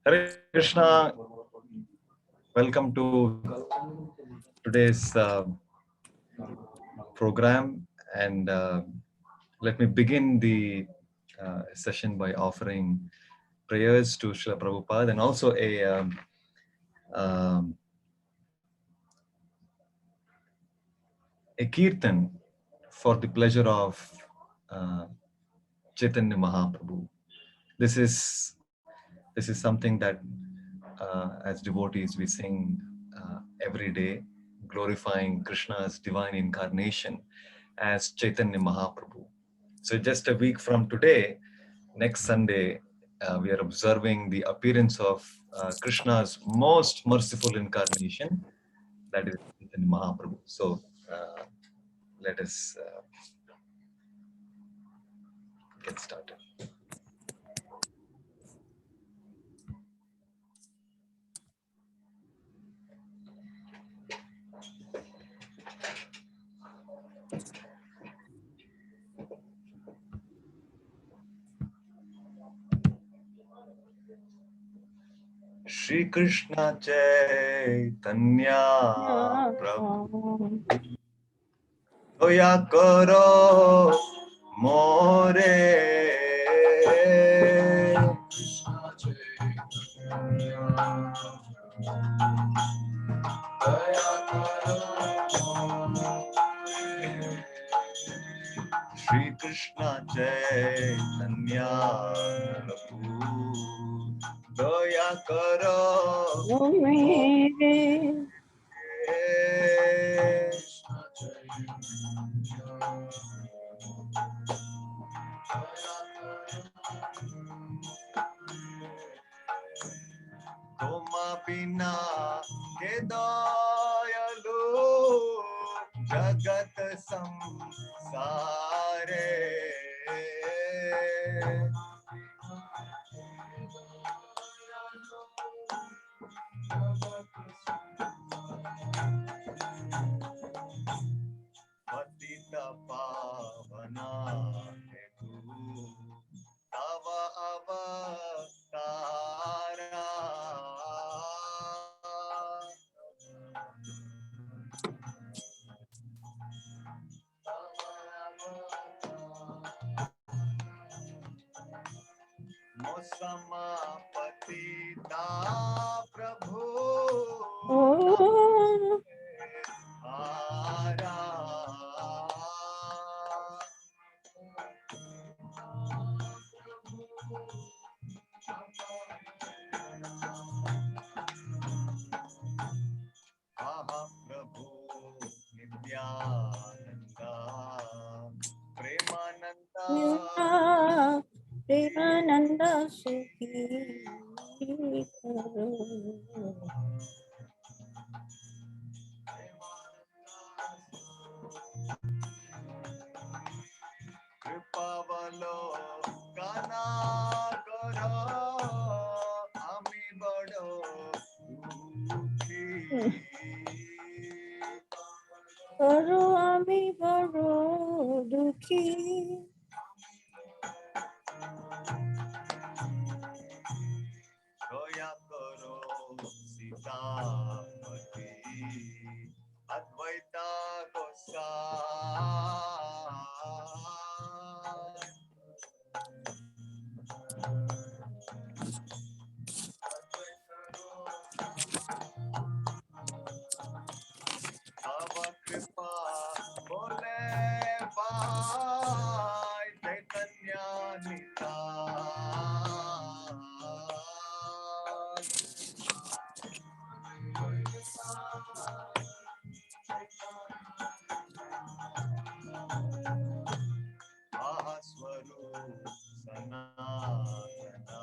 Hare Krishna, welcome to today's program. And let me begin the session by offering prayers to Srila Prabhupada and also um, a kirtan for the pleasure of uh, Chaitanya Mahaprabhu. This is something that as devotees we sing every day, glorifying Krishna's divine incarnation as Chaitanya Mahaprabhu. So just a week from today, next Sunday, we are observing the appearance of Krishna's most merciful incarnation, that is Chaitanya Mahaprabhu. So let us get started. Shri Krishna Chaitanya Prabhu Doya Karo More Shri Krishna Chaitanya Prabhu Doya Karo Toma bina ke dayalu jagat samsare समापतिता प्रभु आरा प्रभु नित्यानंदा प्रेमानंदा प्रेमानंदा सुखी करो। कृपावलो काना करो आमी बड़ो दुखी करो आमी बड़ो दुखी दया करो सीतापति अद्वैता गोसाई तव कृपा बोले पाय चैतन्य स्वरूप सनातना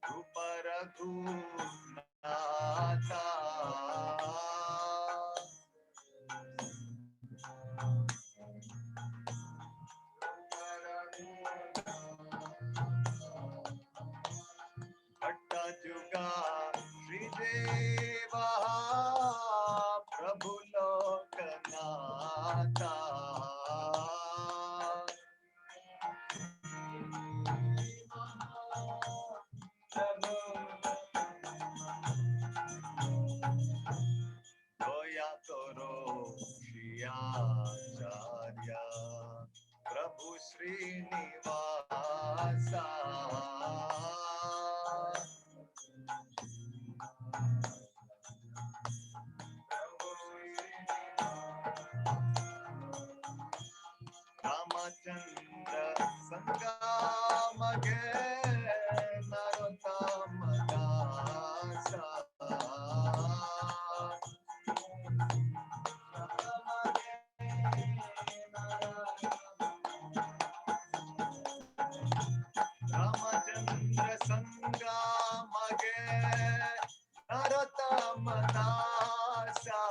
रूप रघुनाथा जुगा श्रीदेवा प्रभु लोकनाथा दया करो श्रियाचार्य प्रभु श्रीनिवासा रामचंद्र संगमगे नरोत्तम दासा रामचंद्र संगमगे नरोत्तम दासा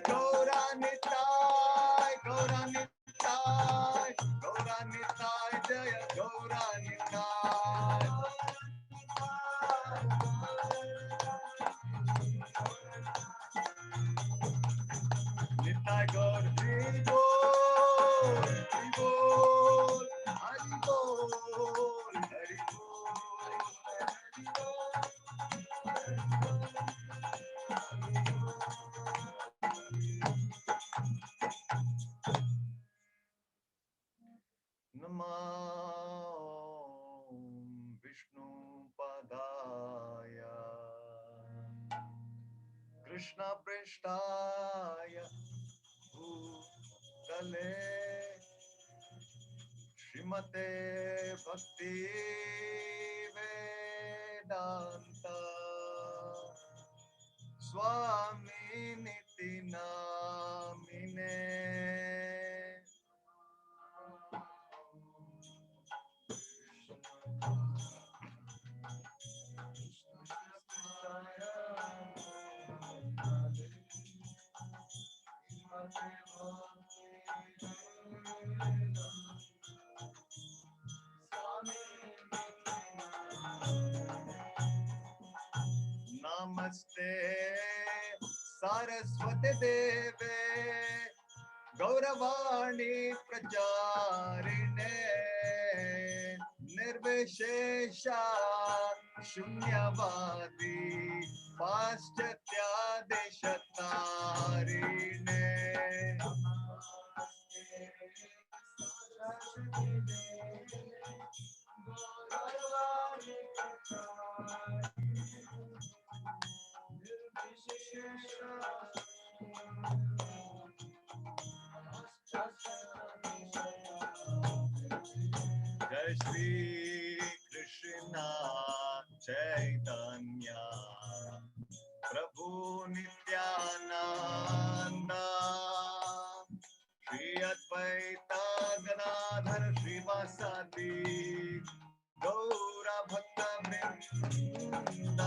Gauranitai, Gauranitai, Gauranitai, Jaya Gauranitai. Nitai Gaur, Hari Bol, Hari Bol, Hari Bol, Hari Namo Vishnu Padaya Krishna Prestaya Bhutale Srimate Bhakti Vedanta Swami Niti Namine Namaste Saraswati Deve Gauravani Pracharine Nirvishesha Shunyavadi पाश्चात्य देशतारिणे जय श्री कृष्ण चैतन्य प्रभु नित्यानंद श्री अद्वैत गदाधर श्रीवासादि गौर भक्त वृंद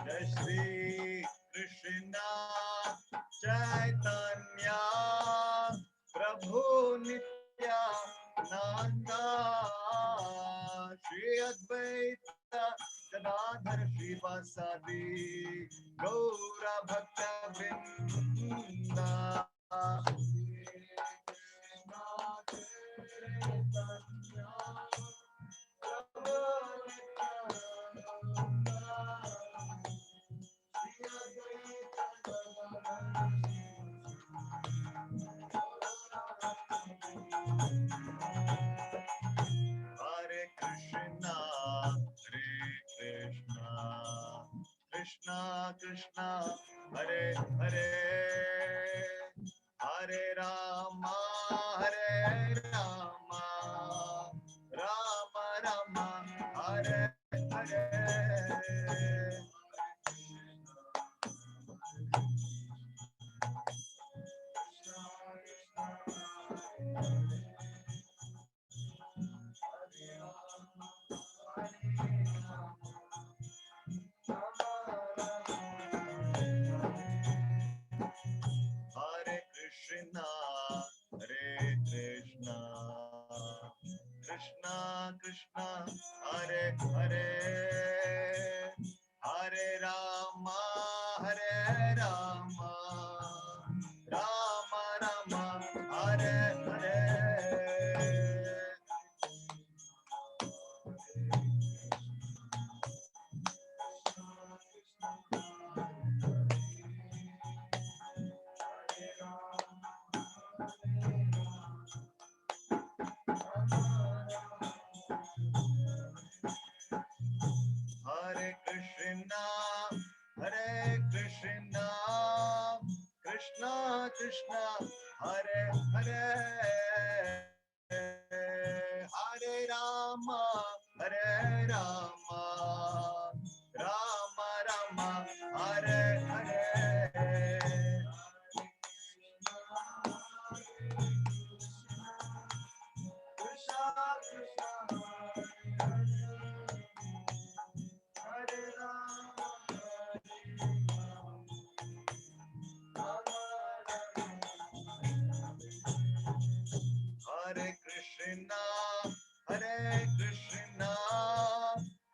जय श्री कृष्ण चैतन्य प्रभु नित्यानंद श्री अद्वैत गदाधर श्रीवासादि गौर भक्त वृंद Hare Krishna, Krishna Krishna, Hare Hare, Hare Rama, Hare Rama, Rama Rama, Hare Hare. Hare Krishna, Krishna Krishna, Hare Hare, Hare Rama, Hare Rama, Rama Rama, Hare Hare. Hare Krishna, Krishna Krishna, Hare Hare, Hare Rama, Hare Rama, Rama Rama, Hare Hare. Krishna Krishna, Hare Rama, Hare Krishna,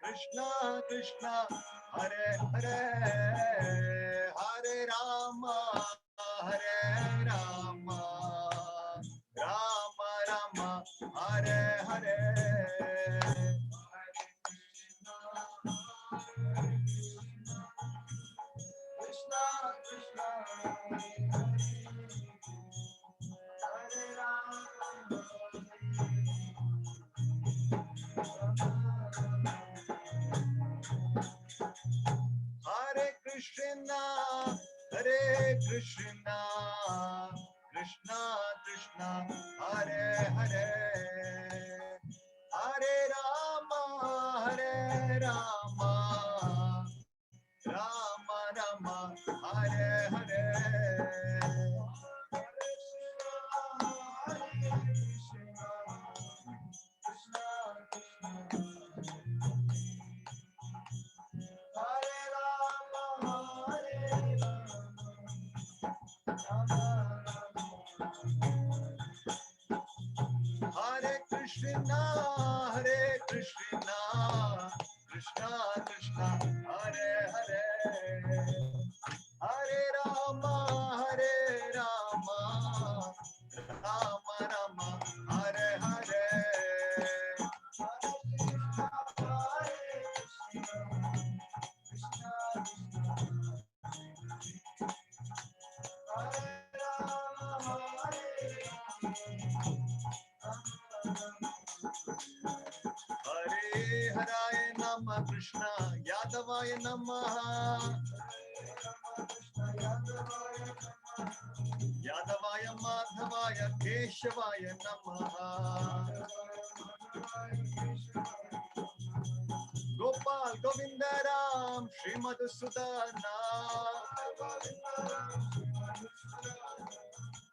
Krishna Krishna, Hare Hare, Hare Rama, Hare Rama, Rama Rama, Hare Hare. Krishna Krishna, Hare Rama, Hare Krishna, Krishna Krishna, Hare Hare, Hare Rama, Hare Rama, Rama Rama, Hare Hare. Hare Krishna, Hare Krishna, Krishna Krishna, Hare Hare, Hare Rama, Hare Rama, Rama Rama, Hare Hare. Hare Haraya Namah Krishna Yadavaya Namah, Yadavaya Madhavaya Keshavaya Namah, Gopal Govindaram Srimad Sudana,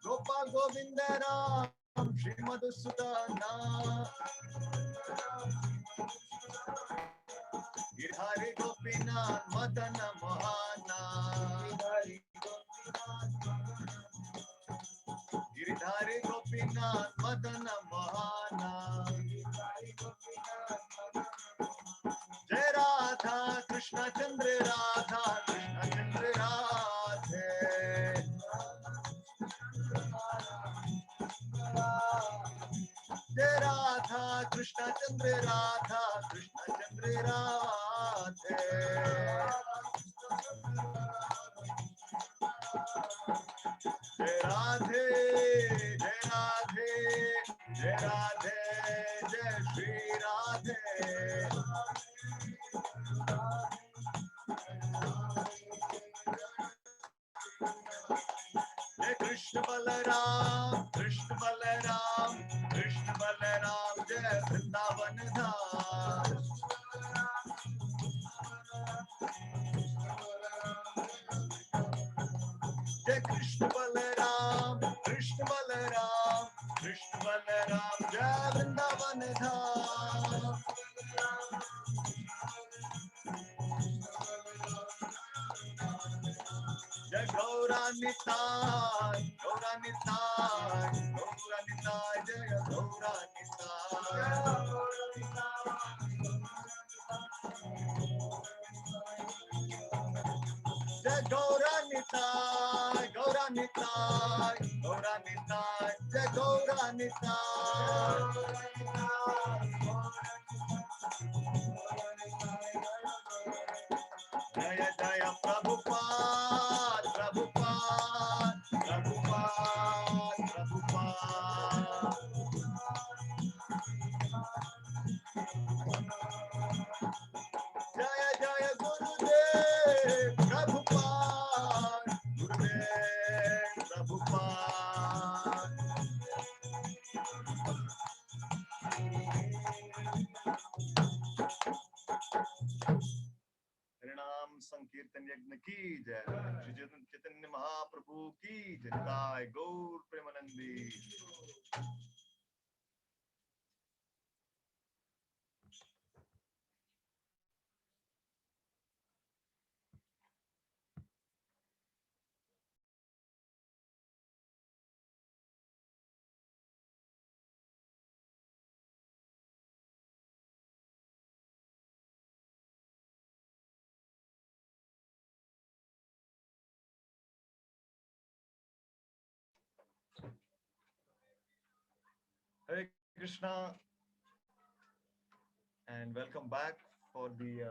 Gopal Govindaram Srimad Sudana, Giridhari Gopinath Madana Mohana, Giridhari Gopinath Madana Mohana, Jai Radha Krishna Chandra Radha Krishna Chandra Radhe, Jai Radha Krishna Chandra Radha Krishna Chandra Radhe, Jai Radhe, Jai Radhe, Jai Radhe, Jai Shri Radhe. Jai Krishna Balaram, Krishna Balaram, Krishna Balaram, Jai Vrindavan Dham. Jai Krishna Balaram, Krishna Balaram, Krishna Balaram, Jai Vrindavan Dham. Jai Gauranitai, Gauranitai, Gauranitai, Jai Gauranitai. Jai Gauranitai, Gauranitai, Gauranitai, Jai Gauranitai. Jaya Jaya Prabhupada, Prabhupada, Prabhupada, Prabhupada. Jaya Jaya Gurudev, Prabhupada, Gurudev, Prabhupada. हरिनाम संकीर्तन यज्ञ की जय, श्री चैतन्य महाप्रभु की जय, निताय गौर Premanandi. Hare Krishna and welcome back for the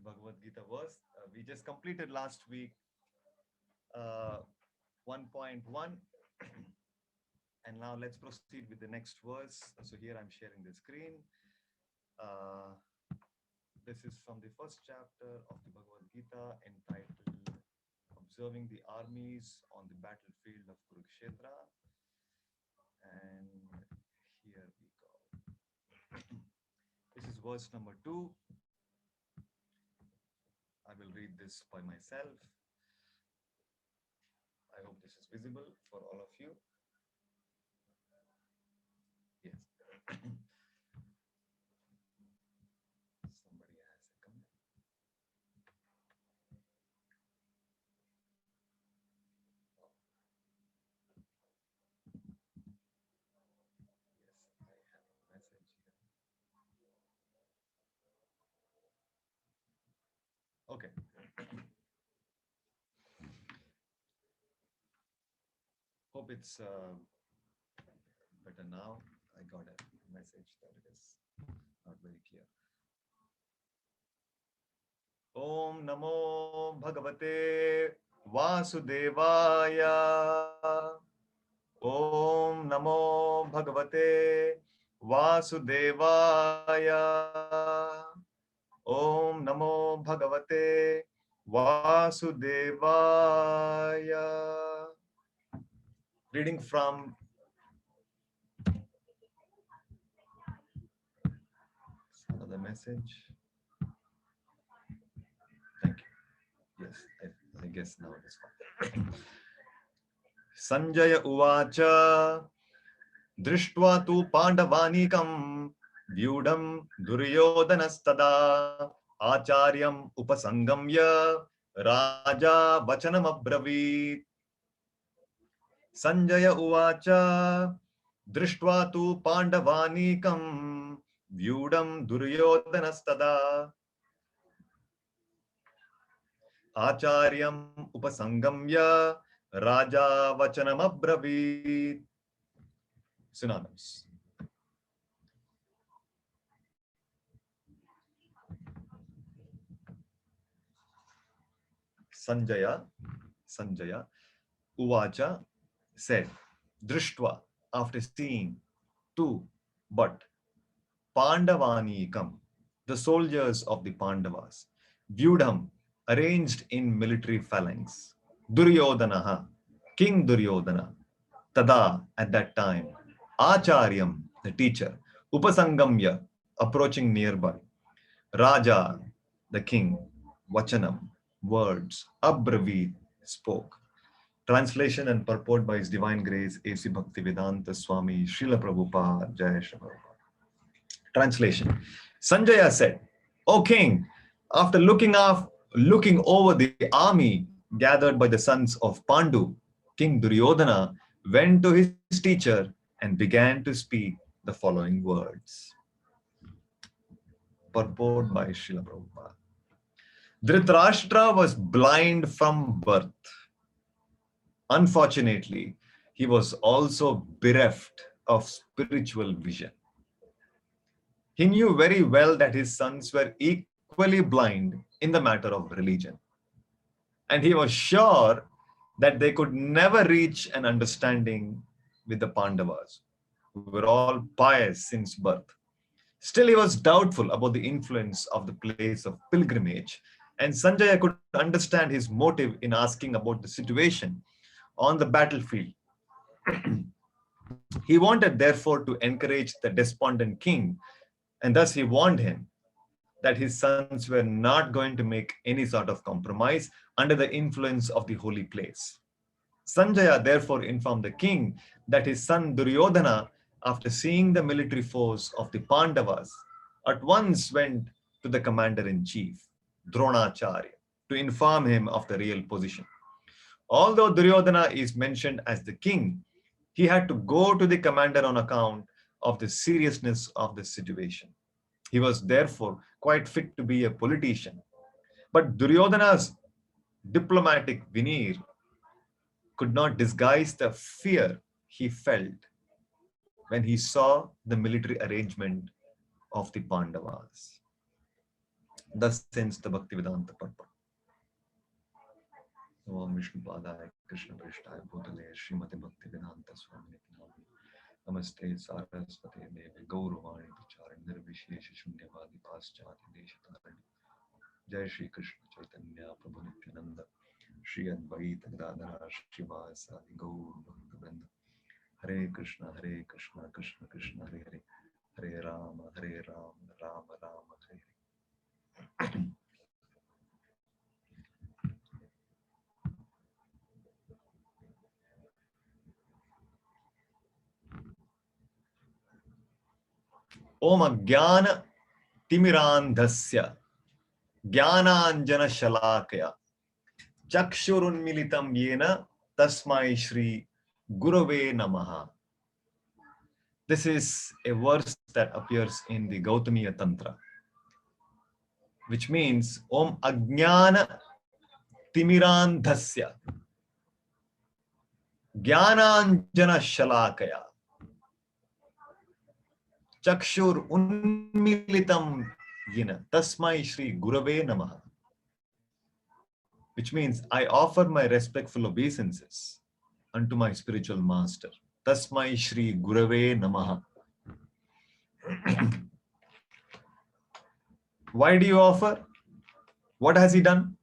Bhagavad Gita verse. We just completed last week 1.1 and now let's proceed with the next verse. So here I'm sharing the screen. This is from the first chapter of the Bhagavad Gita entitled Observing the Armies on the Battlefield of Kurukshetra. And here we go. This is verse number 2. I will read this by myself. I hope this is visible for all of you. Yes. Somebody has a comment. Hope it's better now. I got a message that it is not very clear. Om Namo Bhagavate Vasudevaya. Om Namo Bhagavate Vasudevaya. Om Namo Bhagavate Vasudevaya. Reading from another message. Thank you. Yes, I guess now it is fine. Sanjaya Uvacha Drishtva tu Pandavanikam Vyudam Duryodanastada Acharyam Upasangamya Raja Vachanam Abravit. Sanjaya Uvacha Drishtva tu Pandavanikam Vyudam Duryodanastada Acharyam Upasangamya Raja Vachanam Abravit. Synonyms. Sanjaya Uvacha said, Drishtva, after seeing, tu, but, Pandavanikam, the soldiers of the Pandavas, Vyudham, arranged in military phalanx, Duryodhanaha, King Duryodhana, Tada, at that time, Acharyam, the teacher, Upasangamya, approaching nearby, Raja, the king, Vachanam, words, Abravit, spoke. Translation and purport by His Divine Grace A.C. Bhaktivedanta Swami Srila Prabhupada Jai Shri Prabhupada. Translation. Sanjaya said, O king, after looking over the army gathered by the sons of Pandu, King Duryodhana went to his teacher and began to speak the following words. Purport by Srila Prabhupada. Dhritarashtra was blind from birth. Unfortunately, he was also bereft of spiritual vision. He knew very well that his sons were equally blind in the matter of religion. And he was sure that they could never reach an understanding with the Pandavas, who were all pious since birth. Still, he was doubtful about the influence of the place of pilgrimage, and Sanjaya could understand his motive in asking about the situation on the battlefield. He wanted, therefore, to encourage the despondent king, and thus he warned him that his sons were not going to make any sort of compromise under the influence of the holy place. Sanjaya therefore informed the king that his son Duryodhana, after seeing the military force of the Pandavas, at once went to the commander-in-chief, Dronacharya, to inform him of the real position. Although Duryodhana is mentioned as the king, he had to go to the commander on account of the seriousness of the situation. He was therefore quite fit to be a politician. But Duryodhana's diplomatic veneer could not disguise the fear he felt when he saw the military arrangement of the Pandavas. Thus ends the Bhaktivedanta purport. Om Vishnu Padaya Krishna Prishtaya Bhutale Srimati Bhaktivedanta Swami Namaste Saraswati Devi Gauravani Vicharan Nirvishesha Shunyavadi Paschati Deshatarani Jai Shri Krishna Chaitanya Prabhu Nityananda Shri Advaita Gadadhara Srivasadi Gaur Bhaktivinoda Hare Krishna Krishna Krishna Hare Hare Hare Rama Rama Rama Hare Hare. Om Ajnana Timirandhasya Jnananjana Shalakaya Chakshurunmilitam Yena Tasmai Shri Gurave Namaha. This is a verse that appears in the Gautamiya Tantra, which means Om Ajnana Timirandhasya Jnananjana Shalakaya Chakshur Unmilitam Yena Tasmai Shri Gurave Namaha. Which means I offer my respectful obeisances unto my spiritual master. Tasmai Shri Gurave Namaha. Why do you offer? What has he done?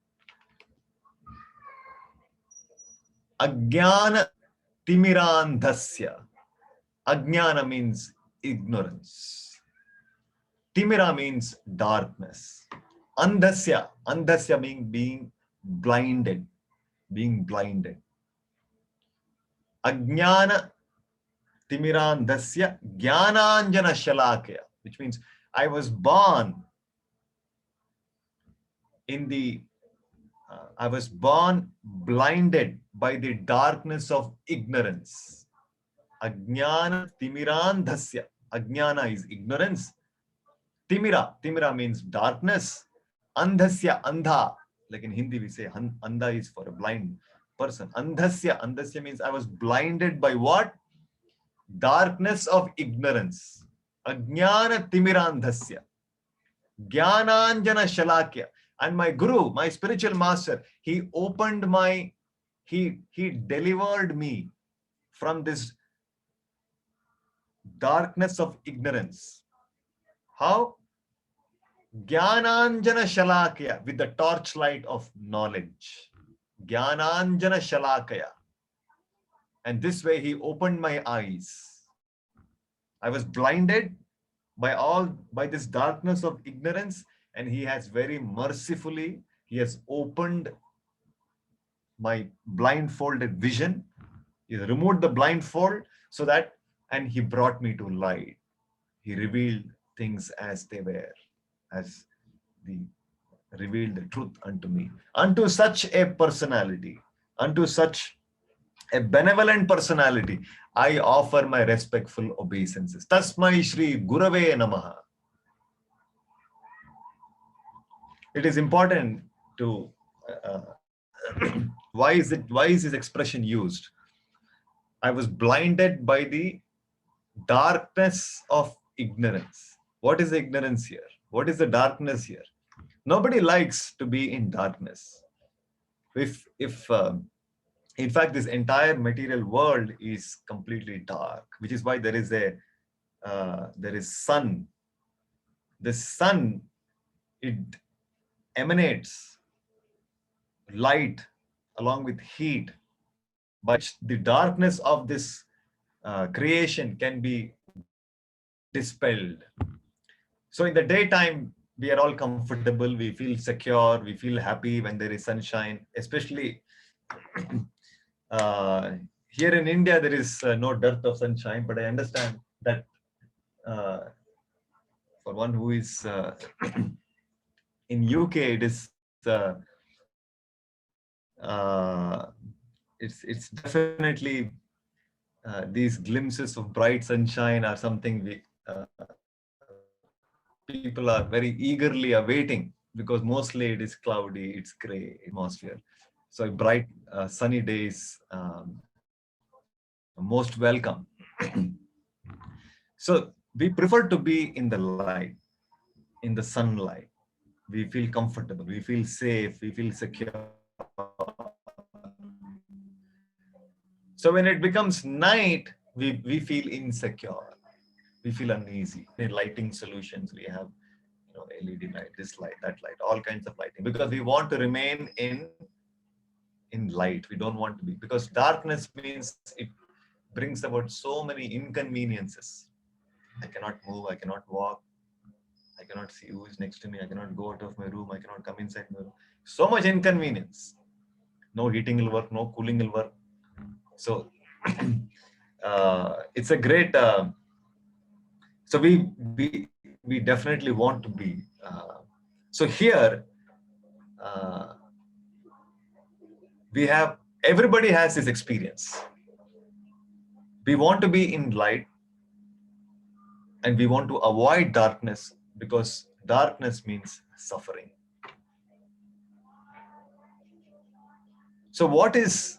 Ajnana Timirandhasya. Ajnana means ignorance. Timira means darkness. Andhasya means being blinded. Being blinded. Ajnana Timirandhasya Jnananjana Shalakaya, which means I was born I was born blinded by the darkness of ignorance. Ajnana Timirandhasya. Ajnana is ignorance. Timira means darkness. Andhasya, andha. Like in Hindi we say andha is for a blind person. Andhasya means I was blinded by what? Darkness of ignorance. Ajnana Timirandhasya. Jnananjana Shalakya. And my guru, my spiritual master, he delivered me from this darkness of ignorance. How? Jnananjana Shalakya, with the torchlight of knowledge. Jnananjana Shalakaya. And this way he opened my eyes. I was blinded by this darkness of ignorance, and he has very mercifully, he has opened my blindfolded vision. He removed the blindfold so that, and he brought me to light. He revealed things as they were, as the revealed the truth unto me. Unto such a personality, unto such a benevolent personality, I offer my respectful obeisances. Tasmai Shri Gurave Namaha. It is important to why is this expression used? I was blinded by the darkness of ignorance. What is the ignorance here? What is the darkness here? Nobody likes to be in darkness. In fact, this entire material world is completely dark, which is why there is sun. The sun, it emanates light along with heat, but the darkness of this creation can be dispelled. So in the daytime, we are all comfortable, we feel secure, we feel happy when there is sunshine, especially here in India, there is no dearth of sunshine, but I understand that for one who is in UK, it is it's definitely these glimpses of bright sunshine are something people are very eagerly awaiting, because mostly it is cloudy, it's gray atmosphere. So a bright sunny days most welcome. So we prefer to be in the light, in the sunlight. We feel comfortable, we feel safe, we feel secure. So when it becomes night, we feel insecure, we feel uneasy. In lighting solutions, we have LED light, this light, that light, all kinds of lighting, because we want to remain in light. We don't want to be, because darkness means it brings about so many inconveniences. I cannot move, I cannot walk, I cannot see who is next to me, I cannot go out of my room, I cannot come inside my room. So much inconvenience. No heating will work, no cooling will work. So it's a great so we definitely want to be so here everybody has this experience. We want to be in light, and we want to avoid darkness, because darkness means suffering. So what is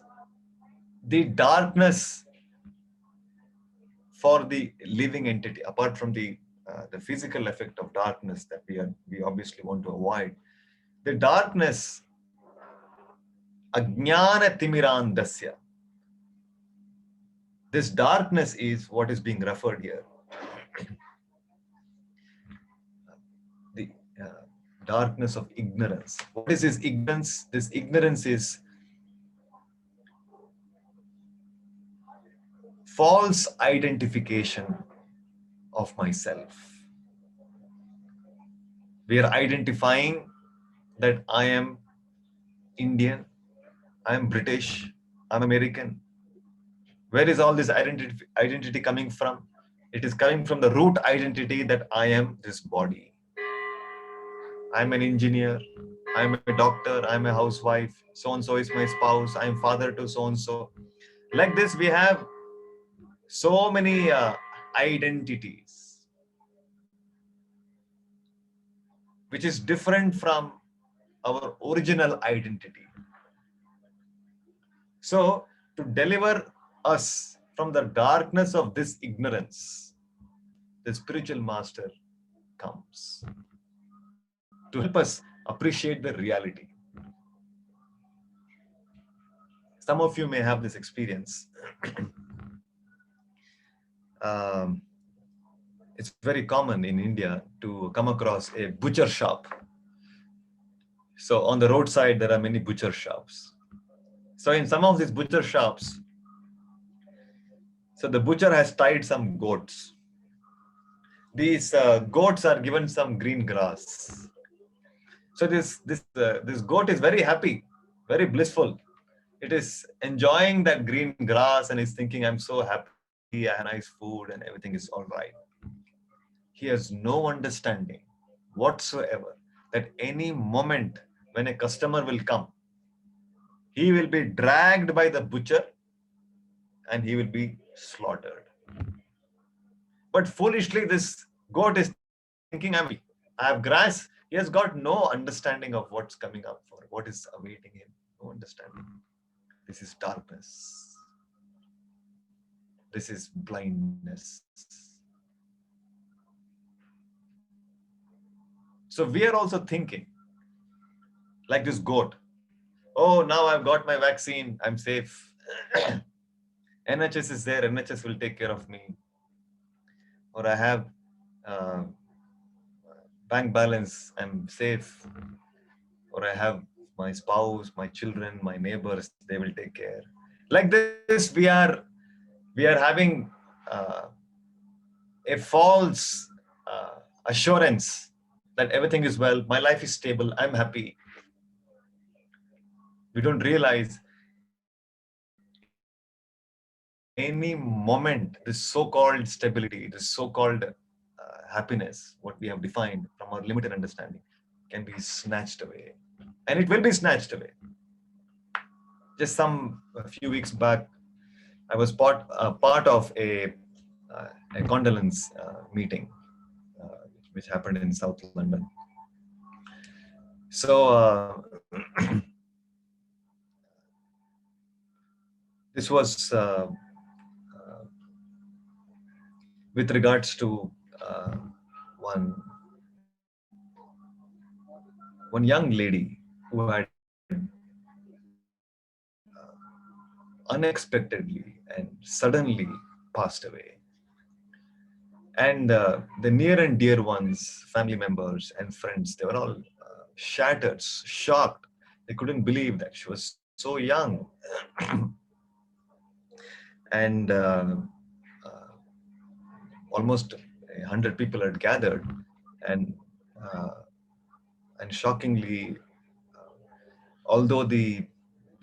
the darkness for the living entity, apart from the physical effect of darkness that we obviously want to avoid, the darkness, ajnana timirandasya. This darkness is what is being referred here. The darkness of ignorance. What is this ignorance? This ignorance is false identification of myself. We are identifying that I am Indian, I am British, I'm American. Where is all this identity coming from? It is coming from the root identity that I am this body. I'm an engineer, I'm a doctor, I'm a housewife, so-and-so is my spouse, I'm father to so-and-so. Like this, we have so many identities, which is different from our original identity. So, to deliver us from the darkness of this ignorance, the spiritual master comes to help us appreciate the reality. Some of you may have this experience. It's very common in India to come across a butcher shop. So on the roadside, there are many butcher shops. So in some of these butcher shops, so the butcher has tied some goats. These goats are given some green grass. So this goat is very happy, very blissful. It is enjoying that green grass and is thinking, I'm so happy, I have nice food and everything is all right. He has no understanding whatsoever that any moment when a customer will come, he will be dragged by the butcher and he will be slaughtered. But foolishly, this goat is thinking, I have grass. He has got no understanding of what's coming up for, what is awaiting him. No understanding. This is darkness. This is blindness. So we are also thinking, like this goat, oh, now I've got my vaccine, I'm safe. NHS is there, NHS will take care of me. Or I have bank balance, I'm safe. Or I have my spouse, my children, my neighbors, they will take care. Like this, we are having a false assurance that everything is well, my life is stable, I'm happy. We don't realize any moment this so-called stability, this so-called happiness, what we have defined from our limited understanding, can be snatched away. And it will be snatched away. Just a few weeks back, I was part of a condolence meeting, which happened in South London. So this was with regards to one young lady who had unexpectedly and suddenly passed away. And the near and dear ones, family members and friends, they were all shattered, shocked. They couldn't believe that she was so young. And almost 100 people had gathered, and shockingly, although the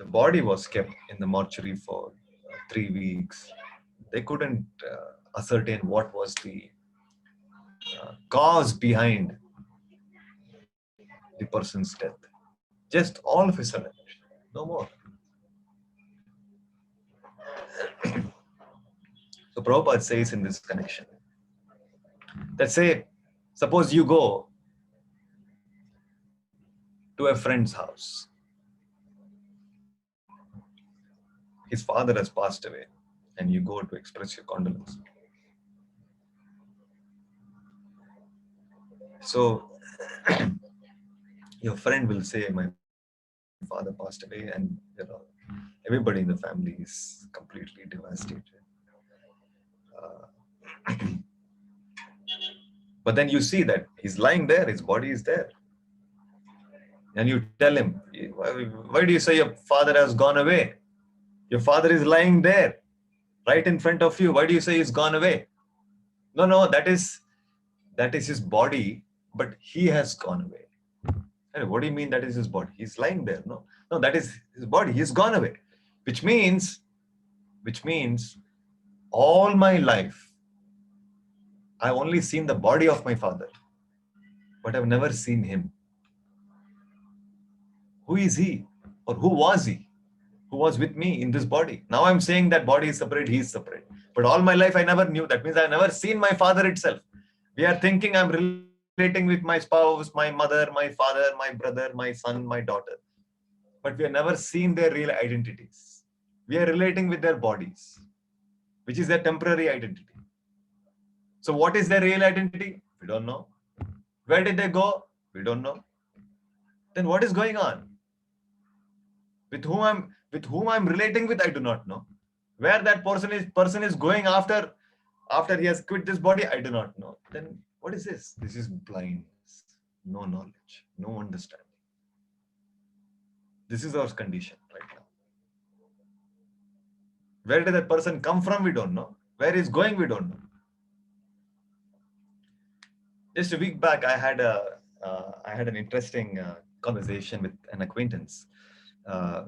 body was kept in the mortuary for 3 weeks, they couldn't ascertain what was the cause behind the person's death. Just all of a sudden, no more. So Prabhupada says in this connection that, say, suppose you go to a friend's house his father has passed away, and you go to express your condolence. So your friend will say, "My father passed away," and everybody in the family is completely devastated. Uh, but then you see that he's lying there, his body is there, and you tell him, "Why do you say your father has gone away? Your father is lying there, right in front of you. Why do you say he's gone away?" No, no, that is his body, but he has gone away. Hey, what do you mean that is his body? He's lying there. No, no, that is his body. He's gone away. Which means, all my life, I've only seen the body of my father, but I've never seen him. Who is he? Or who was he? Who was with me in this body? Now I'm saying that body is separate, he is separate. But all my life I never knew. That means I've never seen my father itself. We are thinking I'm relating with my spouse, my mother, my father, my brother, my son, my daughter. But we have never seen their real identities. We are relating with their bodies, which is their temporary identity. So what is their real identity? We don't know. Where did they go? We don't know. Then what is going on? With whom I'm relating with, I do not know. Where that person is going after he has quit this body, I do not know. Then what is this? This is blindness, no knowledge, no understanding. This is our condition right now. Where did that person come from? We don't know. Where he's going? We don't know. Just a week back, I had an interesting conversation with an acquaintance. Uh,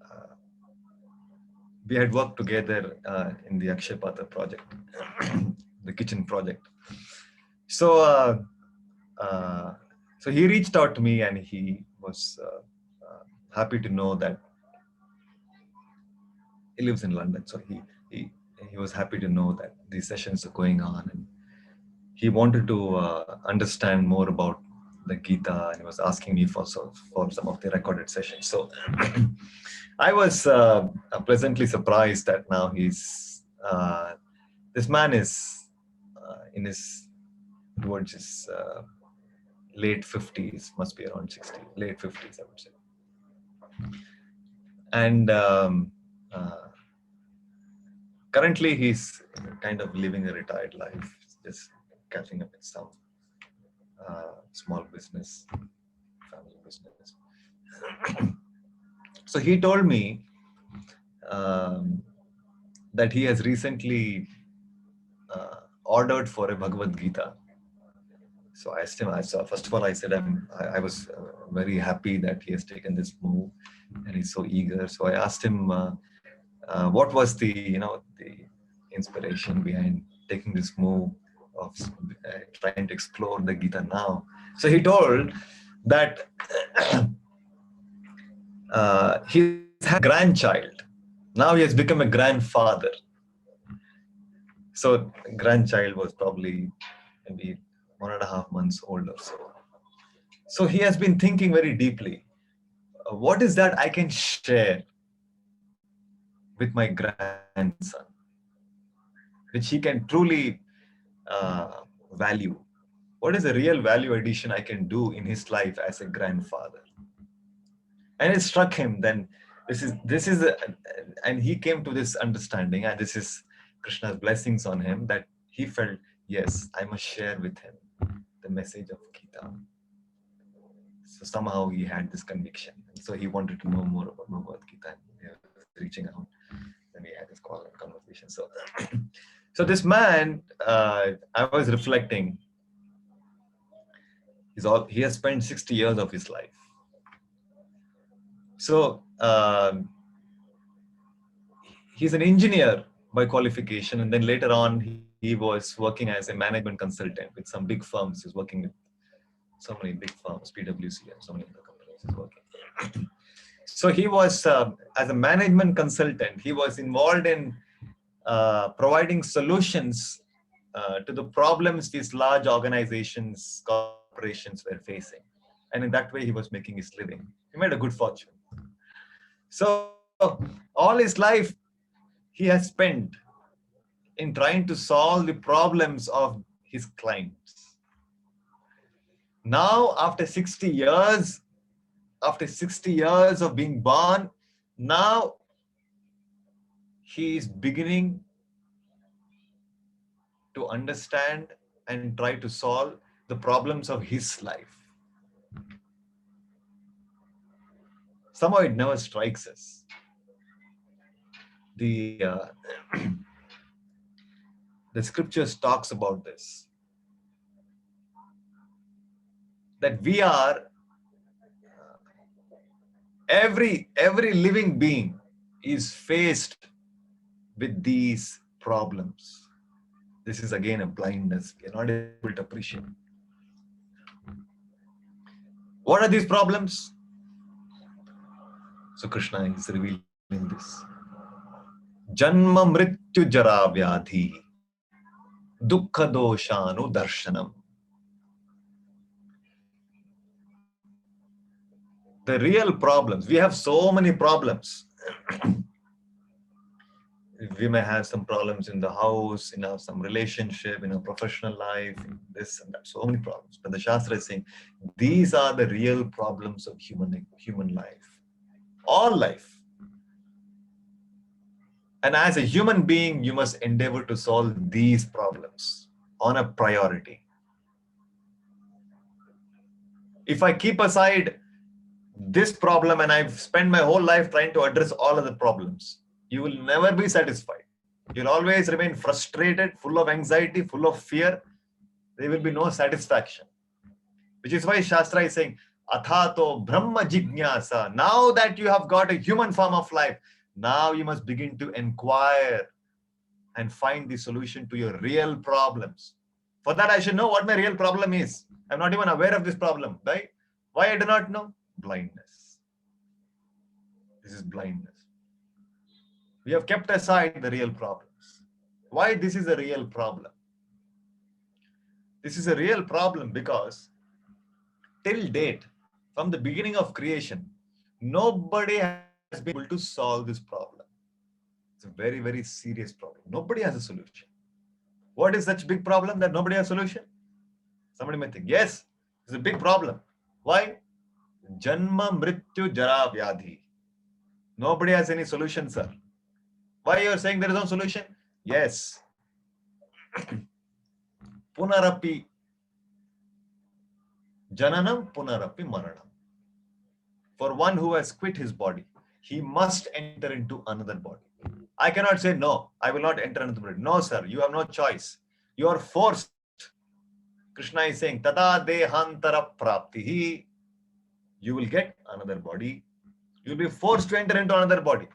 uh, we had worked together in the Akshayapatra project, the kitchen project. So, so he reached out to me, and he was happy to know that he lives in London. So he was happy to know that these sessions are going on, and he wanted to understand more about the Gita, and he was asking me for some of the recorded sessions. So I was pleasantly surprised that now this man is in his towards his late 50s, must be around 60, late 50s, I would say. And currently he's kind of living a retired life, just catching up with some small business, family business. So he told me that he has recently ordered for a Bhagavad Gita. So I asked him. First of all, I said I was very happy that he has taken this move, and he's so eager. So I asked him what was the inspiration behind taking this move of trying to explore the Gita now. So he told that he had a grandchild. Now he has become a grandfather. So grandchild was probably maybe 1.5 months old or so. So he has been thinking very deeply. What is that I can share with my grandson, which he can truly value? What is the real value addition I can do in his life as a grandfather? And it struck him. Then and he came to this understanding, and this is Krishna's blessings on him, that he felt, yes, I must share with him the message of Gita. So somehow he had this conviction. And so he wanted to know more about Bhagavad Gita, and he was reaching out. Then we had this call and conversation. So, so this man, I was reflecting, he has spent 60 years of his life. So he's an engineer by qualification, and then later on he was working as a management consultant with some big firms. He's working with so many big firms, PwC and so many other companies he's working. So he was, as a management consultant, he was involved in providing solutions to the problems these large organizations, corporations were facing. And in that way, he was making his living. He made a good fortune. So all his life he has spent in trying to solve the problems of his clients. Now, after 60 years of being born, now he is beginning to understand and try to solve the problems of his life. Somehow it never strikes us. The the scriptures talks about this, that we are every living being is faced with these problems. This is again a blindness. We are not able to appreciate. What are these problems? So Krishna is revealing this. Janma mrityu jara vyadhi dukkha doshanu darshanam. The real problems, we have so many problems. We may have some problems in the house, in our some relationship, in our professional life, in this and that, so many problems. But the Shastra is saying these are the real problems of human life, all life. And as a human being, you must endeavor to solve these problems on a priority. If I keep aside this problem and I've spent my whole life trying to address all of the problems, you will never be satisfied. You'll always remain frustrated, full of anxiety, full of fear. There will be no satisfaction. Which is why Shastra is saying, Athato Brahma Jignasa. Now that you have got a human form of life, now you must begin to inquire and find the solution to your real problems. For that, I should know what my real problem is. I'm not even aware of this problem, right? Why I do not know? Blindness. This is blindness. We have kept aside the real problems. Why this is a real problem? This is a real problem because till date, from the beginning of creation, nobody has been able to solve this problem. It's a very, very serious problem. Nobody has a solution. What is such big problem that nobody has a solution? Somebody may think, yes, it's a big problem. Why? Janma mrityu jara vyadhi. Nobody has any solution, sir. Why you are saying there is no solution? Yes. Punarapi jananam, punarapi maranam. For one who has quit his body, he must enter into another body. I cannot say, no, I will not enter another body. No, sir, you have no choice. You are forced. Krishna is saying, Tada dehantara praptihi. You will get another body. You will be forced to enter into another body.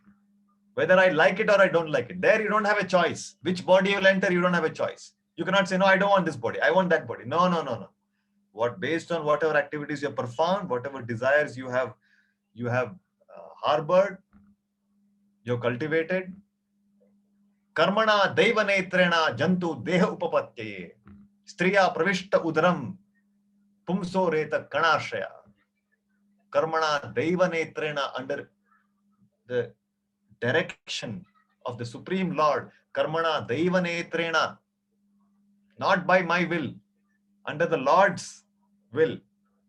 Whether I like it or I don't like it. There you don't have a choice. Which body you will enter, you don't have a choice. You cannot say, no, I don't want this body. I want that body. No, no, no, no. What based on whatever activities you have performed, whatever desires you have harbored, you have cultivated. Karmana daiva netrena jantu deha upapatyaye. Striya pravishta udaram pumso reta kanashaya. Karmana daiva netrena, under the direction of the Supreme Lord. Karmana daiva netrena. Not by my will. Under the Lord's will.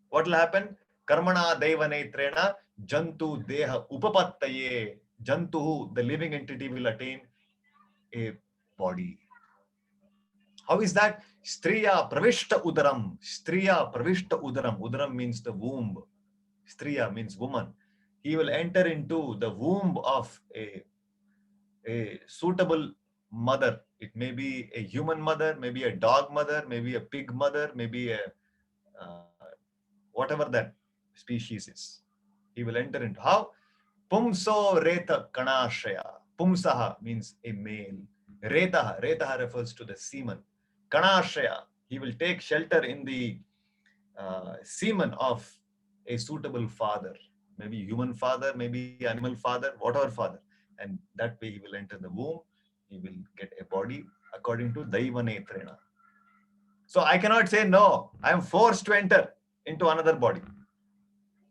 What will happen? Karmana daiva netrena jantu deha upapattaye. Jantu, the living entity, will attain a body. How is that? Striya pravishta udaram. Striya pravishta udaram. Udaram means the womb. Striya means woman. He will enter into the womb of a suitable mother. It may be a human mother, maybe a dog mother, maybe a pig mother, maybe a whatever that species is. He will enter into. How? Pumso reta kanashaya. Pumsaha means a male. Retaha. Retaha refers to the semen. Kanashaya. He will take shelter in the semen of a suitable father. Maybe human father, maybe animal father, whatever father. And that way he will enter the womb. He will get a body according to Daiva Netrena. So I cannot say, no, I am forced to enter into another body.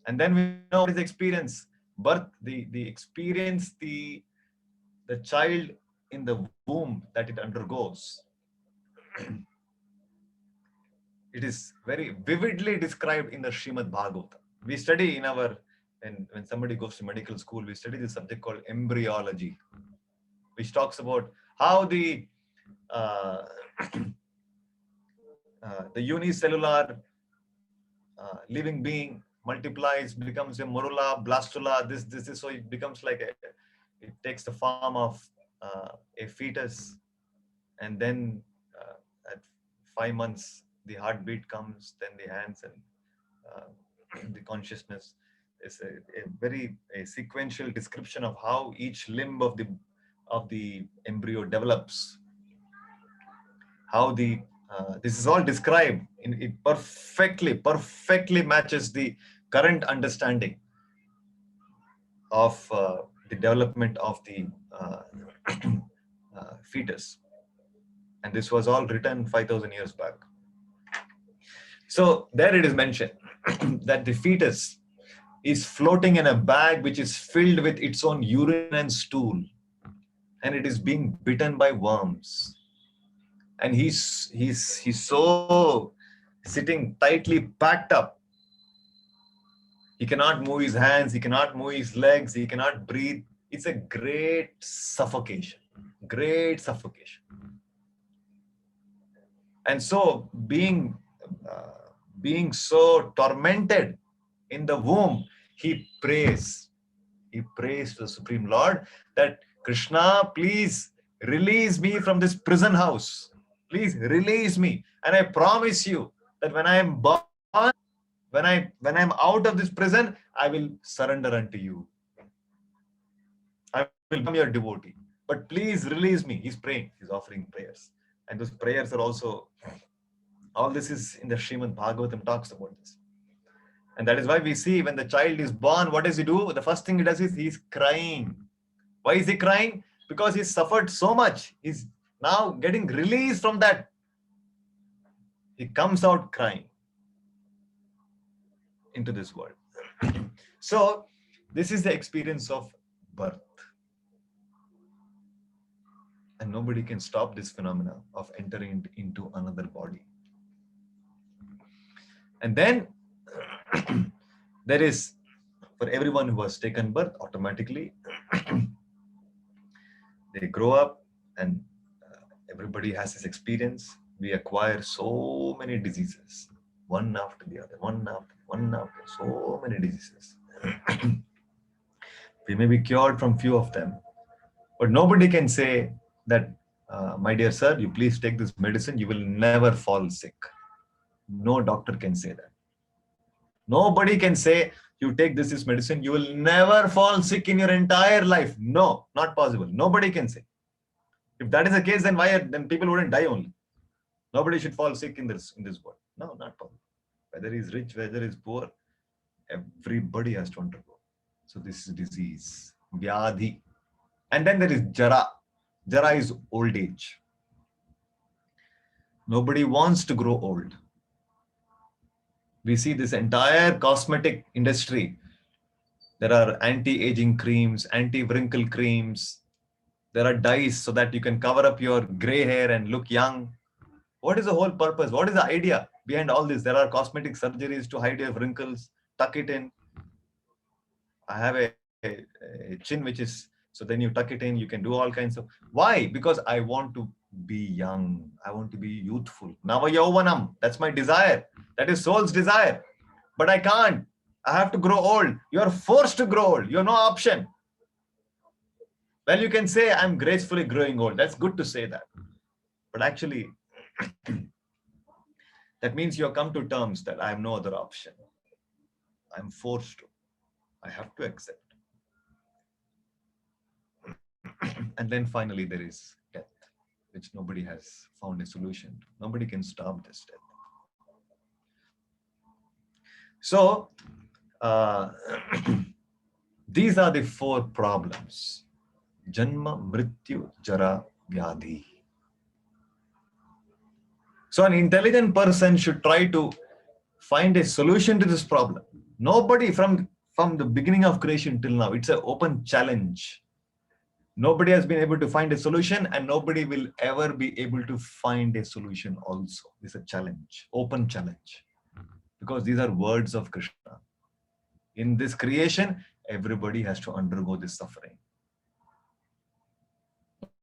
And then we know what is the experience. birth, the experience, the child in the womb that it undergoes, it is very vividly described in the Srimad Bhagavatam. We study in our, when somebody goes to medical school, we study this subject called embryology, which talks about how uh, the unicellular living being multiplies, becomes a morula, blastula, this, so it becomes like it takes the form of a fetus, and then at 5 months, the heartbeat comes, then the hands and the consciousness. Is a very sequential description of how each limb of the embryo develops, how the this is all described in it perfectly matches the current understanding of the development of the fetus, and this was all written 5,000 years back. So there it is mentioned that the fetus is floating in a bag which is filled with its own urine and stool, and it is being bitten by worms, and he's so sitting tightly packed up. He cannot move his hands, he cannot move his legs, he cannot breathe. It's a great suffocation. And so being so tormented in the womb, he prays to the Supreme Lord that Krishna, please release me from this prison house. Please release me. And I promise you that when I am born, when I'm out of this prison, I will surrender unto you. I will become your devotee. But please release me. He's praying. He's offering prayers. And those prayers are also, all this is in the Srimad Bhagavatam talks about this. And that is why we see when the child is born, what does he do? The first thing he does is he's crying. Why is he crying? Because he's suffered so much. He's now getting released from that. He comes out crying into this world. So this is the experience of birth. And nobody can stop this phenomena of entering into another body. And then there is, for everyone who has taken birth, automatically they grow up, and everybody has this experience. We acquire so many diseases, one after the other, one after, so many diseases. We may be cured from few of them, but nobody can say that, my dear sir, you please take this medicine, you will never fall sick. No doctor can say that. Nobody can say, you take this medicine, you will never fall sick in your entire life. No, not possible. Nobody can say. If that is the case, then then people wouldn't die only. Nobody should fall sick in this world. No, not possible. Whether he's rich, whether he's poor, everybody has to undergo. So this is disease, vyadhi. And then there is jara. Jara is old age. Nobody wants to grow old. We see this entire cosmetic industry. There are anti-aging creams, anti-wrinkle creams. There are dyes so that you can cover up your gray hair and look young. What is the whole purpose? What is the idea behind all this? There are cosmetic surgeries to hide your wrinkles, tuck it in. I have a chin which is, so then you tuck it in, you can do all kinds of. Why? Because I want to be young. I want to be youthful. Nava yauvanam. That's my desire. That is soul's desire. But I can't. I have to grow old. You are forced to grow old. You have no option. Well, you can say, I'm gracefully growing old. That's good to say that. But actually, that means you have come to terms that I have no other option. I'm forced to. I have to accept. And then finally, there is death, which nobody has found a solution to. Nobody can stop this death. So, these are the four problems. Janma, Mrityu, Jara, Vyadhi. So an intelligent person should try to find a solution to this problem. Nobody, from from the beginning of creation till now. It's an open challenge. Nobody has been able to find a solution, and nobody will ever be able to find a solution also. It's a challenge, open challenge. Because these are words of Krishna. In this creation, everybody has to undergo this suffering.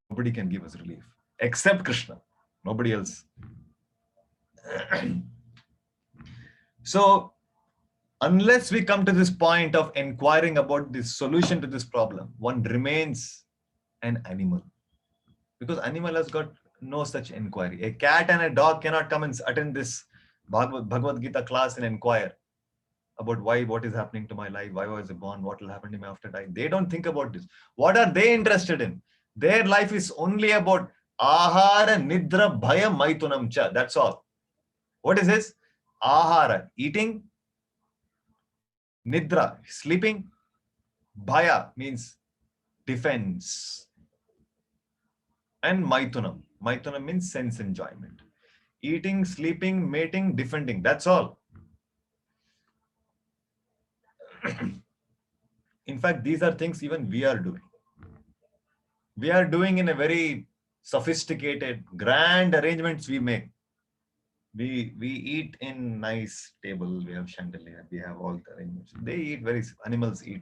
Nobody can give us relief except Krishna, nobody else. So, unless we come to this point of inquiring about the solution to this problem, one remains an animal. Because animal has got no such inquiry. A cat and a dog cannot come and attend this Bhagavad Gita class and inquire about why, what is happening to my life, why was I born, what will happen to me after dying. They don't think about this. What are they interested in? Their life is only about ahara, nidra, bhaya, maitunam cha. That's all. What is this? Ahara, eating. Nidra, sleeping. Bhaya means defense. And maitunam. Maitunam means sense enjoyment. Eating, sleeping, mating, defending. That's all. In fact, these are things even we are doing. We are doing in a very sophisticated, grand arrangements we make. We eat in nice table, we have chandelier, we have all the arrangements. They eat animals eat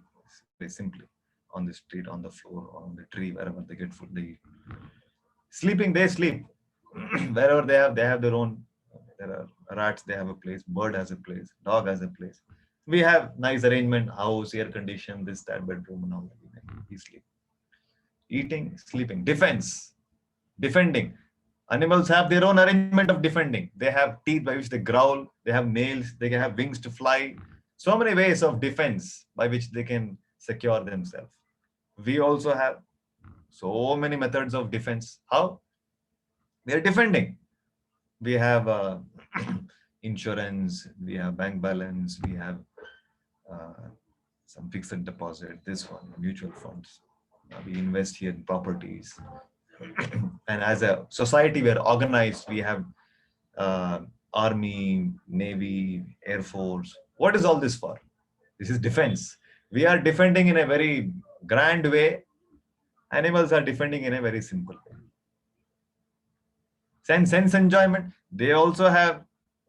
very simply on the street, on the floor, on the tree, wherever they get food, they eat. Sleeping, they sleep. Wherever they have their own. There are rats, they have a place, bird has a place, dog has a place. We have nice arrangement, house, air condition, this, that, bedroom, and all that. We sleep. Eating, sleeping, defense, defending. Animals have their own arrangement of defending. They have teeth by which they growl, they have nails, they can have wings to fly. So many ways of defense by which they can secure themselves. We also have so many methods of defense. How? We are defending. We have insurance, we have bank balance, we have some fixed deposit, this one, mutual funds. We invest here in properties. And as a society, we are organized. We have army, navy, air force. What is all this for? This is defense. We are defending in a very grand way. Animals are defending in a very simple way. Sense enjoyment. They also have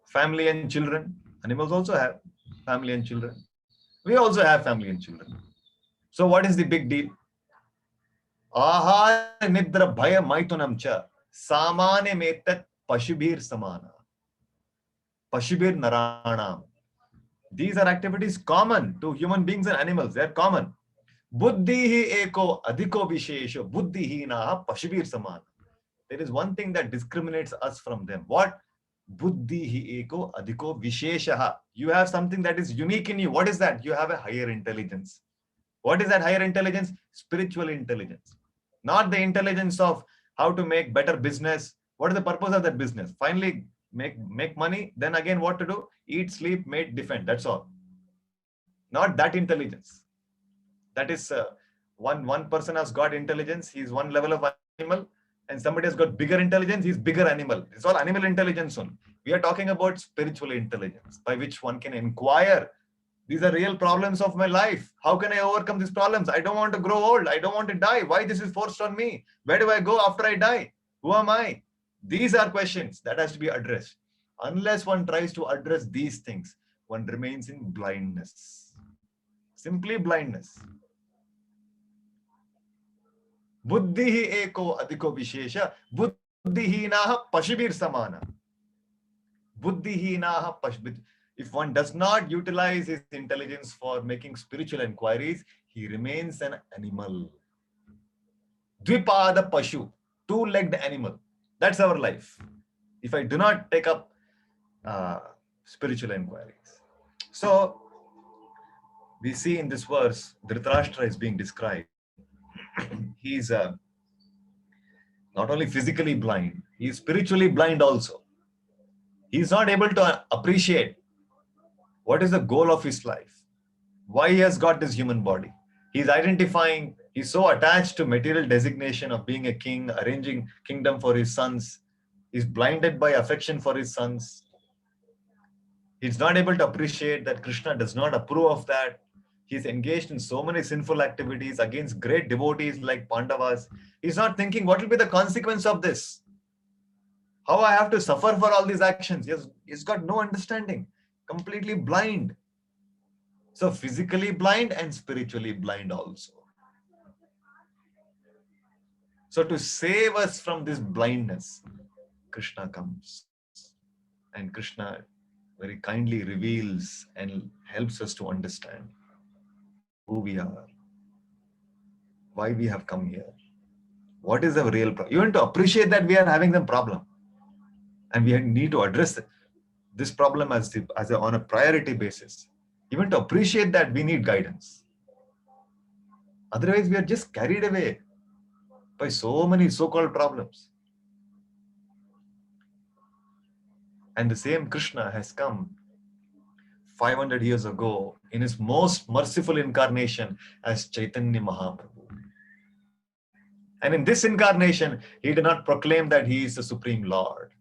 family and children. Animals also have family and children. We also have family and children. So what is the big deal? Ahara, nidra, bhaya, maitunam cha. Samane metat pashubir samana. Pashubir naranam. These are activities common to human beings and animals. They are common. Buddhi hi eko adhiko vishesho buddhi hinaha pashubir samana. There is one thing that discriminates us from them. What? Buddhi hi eko adhiko visheshaha. You have something that is unique in you. What is that? You have a higher intelligence. What is that higher intelligence? Spiritual intelligence. Not the intelligence of how to make better business. What is the purpose of that business? Finally, make money. Then again, what to do? Eat, sleep, mate, defend. That's all. Not that intelligence. That is one person has got intelligence. He's one level of animal. And somebody has got bigger intelligence. He's bigger animal. It's all animal intelligence only. We are talking about spiritual intelligence by which one can inquire. These are real problems of my life. How can I overcome these problems? I don't want to grow old. I don't want to die. Why this is forced on me? Where do I go after I die? Who am I? These are questions that has to be addressed. Unless one tries to address these things, one remains in blindness. Simply blindness. Buddhi eko adhiko vishesha. Buddhihinaha pashubir samana. Buddhihinaha pashubir. If one does not utilize his intelligence for making spiritual inquiries, he remains an animal. Dvipada pashu, two-legged animal. That's our life. If I do not take up spiritual inquiries. So, we see in this verse, Dhritarashtra is being described. He's not only physically blind, he is spiritually blind also. He is not able to appreciate what is the goal of his life, why he has got this human body. He's identifying, he's so attached to material designation of being a king, arranging kingdom for his sons. He's blinded by affection for his sons. He's not able to appreciate that Krishna does not approve of that. He's engaged in so many sinful activities against great devotees like Pandavas. He's not thinking, what will be the consequence of this? How I have to suffer for all these actions? He's got no understanding, completely blind. So physically blind and spiritually blind also. So to save us from this blindness, Krishna comes. And Krishna very kindly reveals and helps us to understand who we are, why we have come here, what is the real problem. Even to appreciate that we are having some problem. And we need to address this problem on a priority basis. Even to appreciate that we need guidance. Otherwise, we are just carried away by so many so-called problems. And the same Krishna has come 500 years ago in his most merciful incarnation as Chaitanya Mahaprabhu. And in this incarnation, he did not proclaim that he is the Supreme Lord.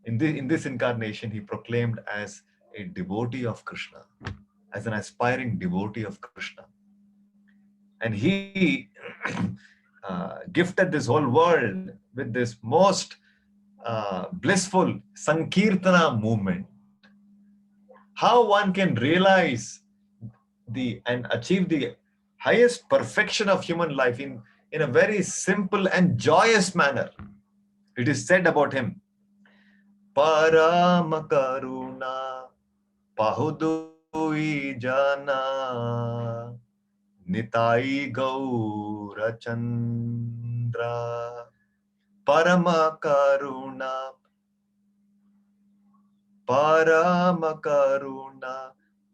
In this incarnation, he proclaimed as a devotee of Krishna, as an aspiring devotee of Krishna. And he gifted this whole world with this most blissful Sankirtana movement. How one can realize and achieve the highest perfection of human life in a very simple and joyous manner. It is said about him, Parama Karuna Pahudui Jana Nitai Gaura Chandra Parama Karuna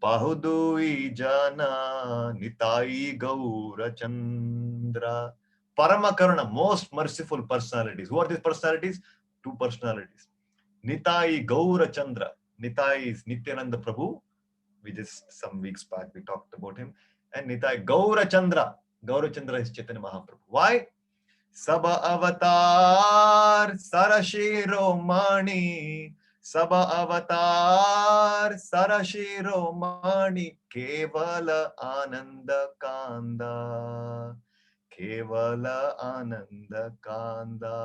Pahudui Jana Nitai Gaura Chandra. Parama Karuna, most merciful personalities. Who are these personalities? Two personalities. Nitai Gaura Chandra. Nitai is Nityananda Prabhu. Some weeks back we talked about him. And Nitai Gaura Chandra. Gaura Chandra is Chaitanya Mahaprabhu. Why? Saba Avatar Sarashiromani. Saba Avatar Sarashiromani. Kevala Ananda Kanda. Kevala Ananda Kanda.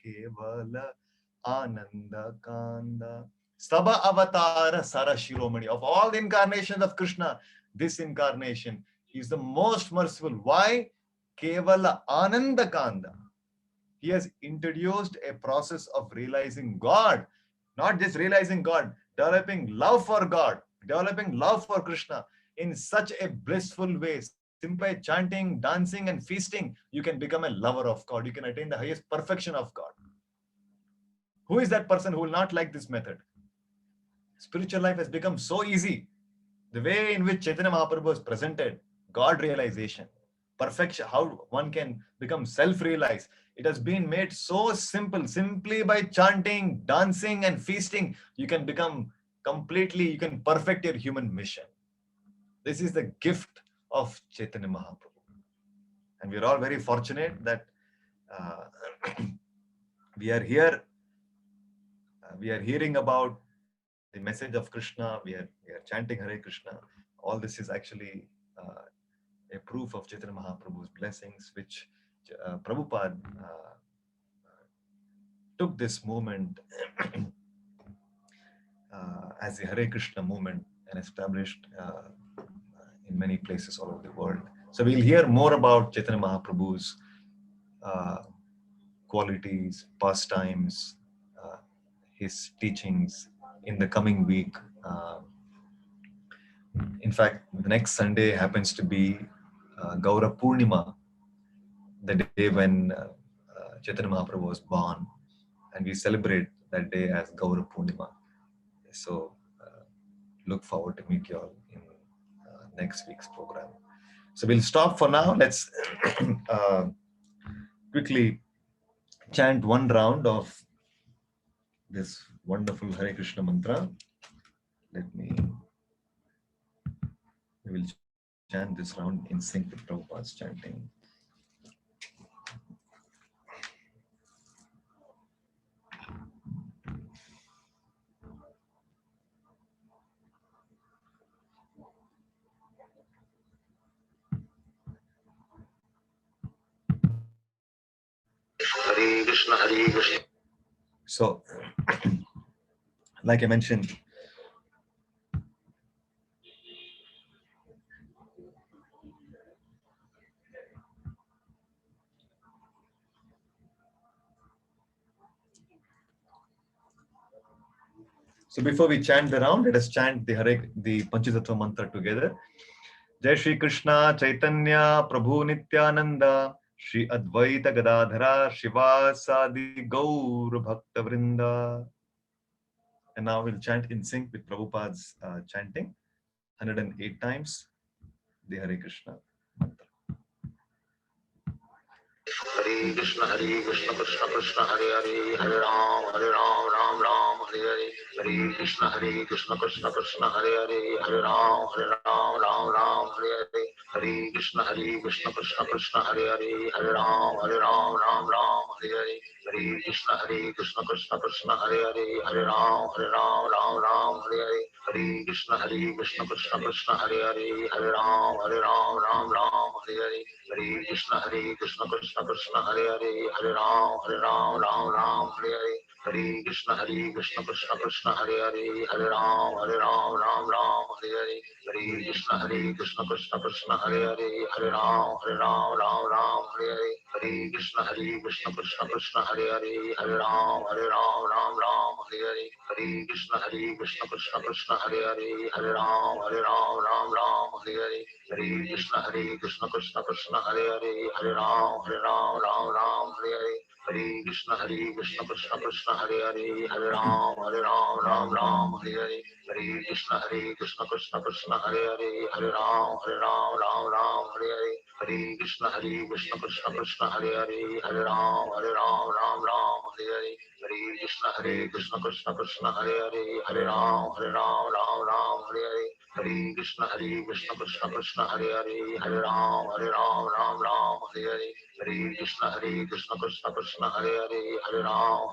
Kevala Ananda Kanda. Saba Avatara Sarashiromani. Of all the incarnations of Krishna, this incarnation is the most merciful. Why? Kevala Ananda Kanda. He has introduced a process of realizing God. Not just realizing God, developing love for God, developing love for Krishna in such a blissful way. Simply chanting, dancing, and feasting, you can become a lover of God. You can attain the highest perfection of God. Who is that person who will not like this method? Spiritual life has become so easy. The way in which Chaitanya Mahaprabhu was presented, God realization, perfection, how one can become self-realized. It has been made so simple. Simply by chanting, dancing, and feasting, you can become completely, you can perfect your human mission. This is the gift of Chaitanya Mahaprabhu. And we are all very fortunate that we are here. We are hearing about the message of Krishna. We are chanting Hare Krishna. All this is actually a proof of Chaitanya Mahaprabhu's blessings, which Prabhupada took this movement as the Hare Krishna movement and established in many places all over the world. So we'll hear more about Chaitanya Mahaprabhu's qualities, pastimes, his teachings in the coming week. In fact, the next Sunday happens to be Gaura Purnima, the day when Chaitanya Mahaprabhu was born, and we celebrate that day as Gaura Purnima. So look forward to meet you all in next week's program. So we'll stop for now. Let's quickly chant one round of this wonderful Hare Krishna mantra. We will chant this round in sync with Prabhupada's chanting. Krishna, Hare Krishna. So, like I mentioned, so before we chant the round, let us chant the Panchatattva mantra together. Jai Shri Krishna Chaitanya Prabhu Nityananda Shri Advaita Gadadhara Shivasadi Gaur Bhakta Vrinda. And now we'll chant in sync with Prabhupada's chanting 108 times the Hare Krishna mantra. Hare Krishna, Krishna Krishna, Hare Hare, Hare Ram, Ram Ram, Hare Hare. Hare Krishna, Krishna Krishna, Hare Hare, Hare Ram, Ram Hare Hare. Hare Krishna, Krishna Krishna, Hare Hare, Hare Ram, Ram Hare Hare. Hare Krishna, Krishna Krishna, Hare Hare, Hare Ram, Ram Hare Hare. Hare Krishna, Krishna Krishna, Hare Hare, Hare Ram, Ram Hare Hare. Hare Krishna, Krishna Krishna, Hare Hare, Hare Ram, Ram Hare Hare. Hare Krishna, Krishna Krishna, Hare Hare, Hare Ram, Ram Hare Hare. Hare Krishna, Krishna Krishna, Hare Hare, Hare Ram, Ram Hare Hare. Hare Krishna, Krishna Krishna, Hare Hare, Hare Ram, Ram Hare Hare. Hare Krishna, Krishna Krishna, Hare Hare, Hare Ram, Ram Hare Hare. Hare Krishna, Krishna Krishna, Hare Hare, Hare Ram, Ram Hare Hare. Hare Krishna, Krishna Krishna, Hare Hare, Hare Ram, Ram Hare Hare. Hare Krishna, Krishna Krishna, Hare Hare, Hare Ram, Ram Hare Hare. Hare Krishna, Krishna Krishna, Hare Hare, Hare Ram, Ram Hare Hare. Hare Krishna, Krishna Krishna, Hare Hare, Hare Ram, Ram Hare Hare. Hare Krishna, Krishna Hare Hare, Hare Ram, Ram Hare Hare. Hare Krishna, Krishna Krishna, Hare Hare, Hare Ram, Ram Hare Hare. Hare Krishna, Krishna Krishna, Hare Hare, Hare Ram, Ram Hare Hare. Hare Krishna, Krishna Krishna, Hare Hare, Hare Ram,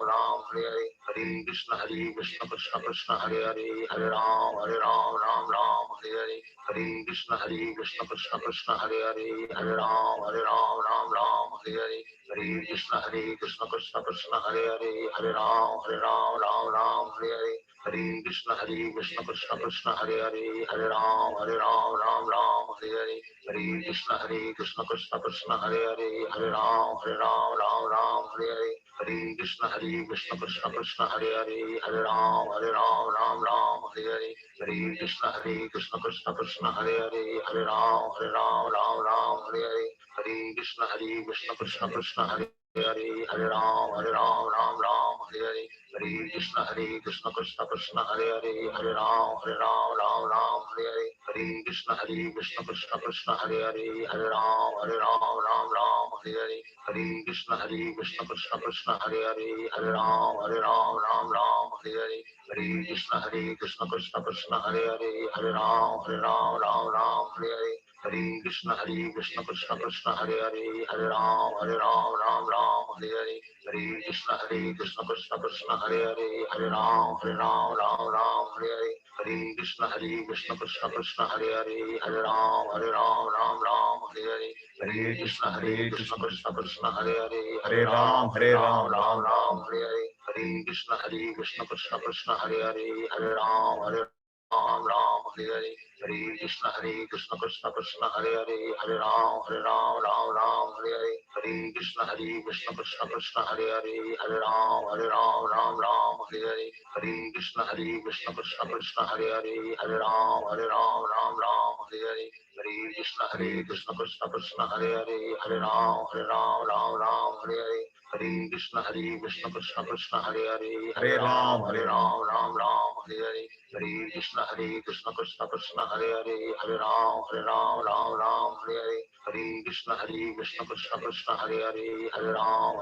Ram Hare Hare. Hare Krishna, Krishna Krishna, Hare Hare, Hare Ram, Ram Hare Hare. Hare Krishna, Krishna Krishna, Hare Hare, Hare Ram, Ram Hare Hare. Hare Krishna, Krishna Krishna, Hare Hare, Hare Ram, Ram Hare Hare. Hare Krishna, Krishna Krishna, Hare Hare, Hare Ram, Ram Hare Hare. Hare Krishna, Krishna Krishna, Hare Hare, Hare Ram, Ram Hare Hare. Hare Krishna, Krishna Krishna, Hare Hare, Hare Ram, Ram Hare Hare. Hare Krishna, Krishna Krishna, Hare Hare, Hare Ram, Ram Hare Hare. Hare Krishna, Krishna Krishna, Hare Hare, Hare Ram, Ram Hare Hare. Hare Krishna, Krishna Krishna, Hare Hare, Hare Ram, Ram Hare Hare. Hare Krishna, Krishna Krishna, Hare Hare, Hare Ram, Ram Hare Hare. Hare Krishna, Krishna Krishna, Hare Hare, Hare Ram, Ram Hare Hare. Hare Krishna, Krishna Krishna, Hare Hare, Hare Ram, Ram Hare Hare. Hare Krishna, Krishna Krishna, Hare Hare, Hare Ram, Ram Hare Hare. Hare Krishna, Krishna Krishna, Hare Hare, Hare Ram, Ram Hare Hare. Hare Krishna, Krishna Krishna, Hare Hare, Hare Ram, Ram Hare Hare. Hare Krishna, Krishna Krishna, Hare Hare, Hare Ram, Ram Hare Hare. Hare Krishna, Krishna Krishna, Hare Hare, Hare Ram, Ram Hare Hare. Hare Krishna, Krishna Krishna, Hare Hare, Hare Ram, Ram Hare Hare. Hare Krishna, Krishna Krishna, Hare Hare, Hare Ram, Ram Hare Hare. Hare Krishna, Krishna Krishna, Hare Hare, Hare Ram, Ram Hare Hare. Hare Krishna, Krishna Krishna, Hare Hare, Hare Ram, Ram Hare Hare. Hare Krishna, Krishna Krishna, Hare Hare, Hare Ram,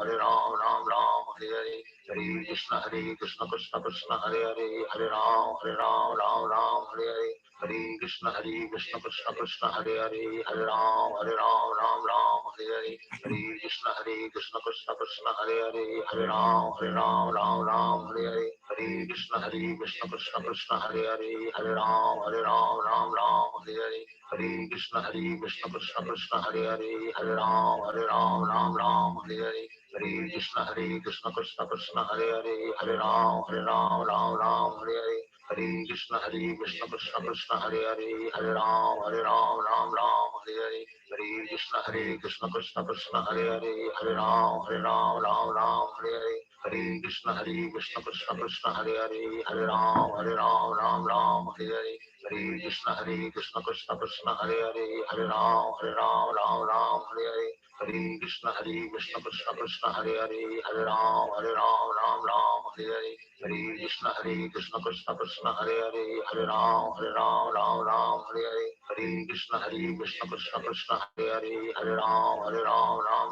Ram Hare Hare. Hare Krishna, Krishna Krishna, Hare Hare, Hare Ram, Ram Hare Hare. Hare Krishna, Krishna Krishna, Hare Hare, Hare Ram, Ram Hare Hare. Hare Krishna, Krishna Krishna, Hare Hare, Hare Ram, Ram Hare Hare. Hare Krishna, Krishna Krishna, Hare Hare, Hare Ram, Ram Hare Hare. Hare Krishna, Krishna Krishna, Hare Hare, Hare Ram, Ram Hare Hare. Hare Krishna Krishna Krishna Hare Hare, Hare Ram Ram Ram Hare Hare, Hare Krishna Krishna Krishna Hare Hare, Hare Ram Ram Hare Hare, Hare Krishna Krishna Krishna Hare Hare, Hare Ram Ram Hare Hare, Hare Krishna Krishna Krishna Hare Hare, Hare Ram Ram Hare Hare, Hare Krishna Krishna Krishna Hare Hare, Hare Ram Ram Hare Hare, Hare Krishna Krishna Krishna Hare Hare, Hare Ram Ram Hare Hare, Hare Krishna Krishna Krishna Hare Hare, Hare Ram Ram Hare Hare, Hare Krishna Krishna Krishna Hare Hare, Hare Ram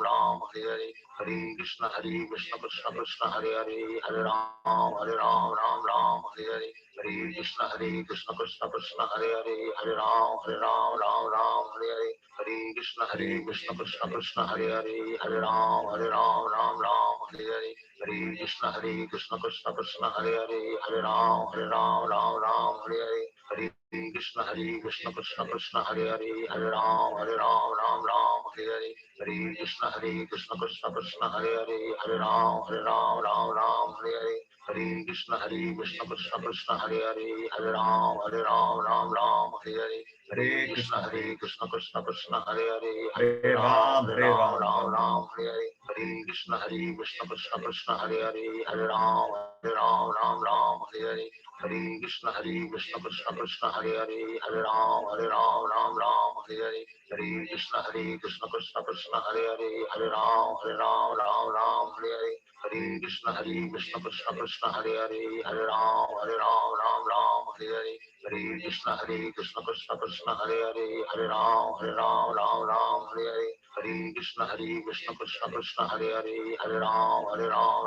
Ram Hare Hare, Hare Krishna Krishna Krishna Hare Hare, Hare Ram Ram Hare Hare, Hare Krishna Krishna Krishna Hare Hare, Hare Ram Ram Hare Hare, Hare Krishna Krishna Krishna Hare Hare, Hare Ram Ram Hare Hare, Hare Krishna Krishna Krishna Hare Hare, Hare Ram Ram Hare Hare, Hare Krishna Krishna Krishna Hare Hare, Hare Ram Ram Hare Hare, Hare Krishna Krishna Krishna Hare Hare, Hare Ram Ram Hare Hare, Hare Krishna Krishna Krishna Hare Hare, Hare Ram Ram Hare Hare, Hare Krishna Krishna Krishna Hare Hare, Hare Ram Ram Hare Hare, Hare Krishna Krishna Krishna Hare Hare, Hare Ram Ram Hare Hare, Hare Krishna Krishna Krishna Hare Hare, Hare Ram Ram Hare Hare, Hare Krishna Krishna Krishna Hare Hare, Hare Ram Ram Hare Hare, Hare Krishna Krishna Krishna Hare Hare, Hare Ram Ram Hare Hare, Hare Krishna Krishna Krishna Hare Hare, Hare Ram Ram Hare Hare, Hare Krishna Krishna Krishna Hare Hare, Hare Ram Ram Hare Hare, Hare Krishna Krishna Krishna Hare Hare, Hare Ram Ram Hare Hare, Hare Krishna Krishna Krishna Hare Hare, Hare Ram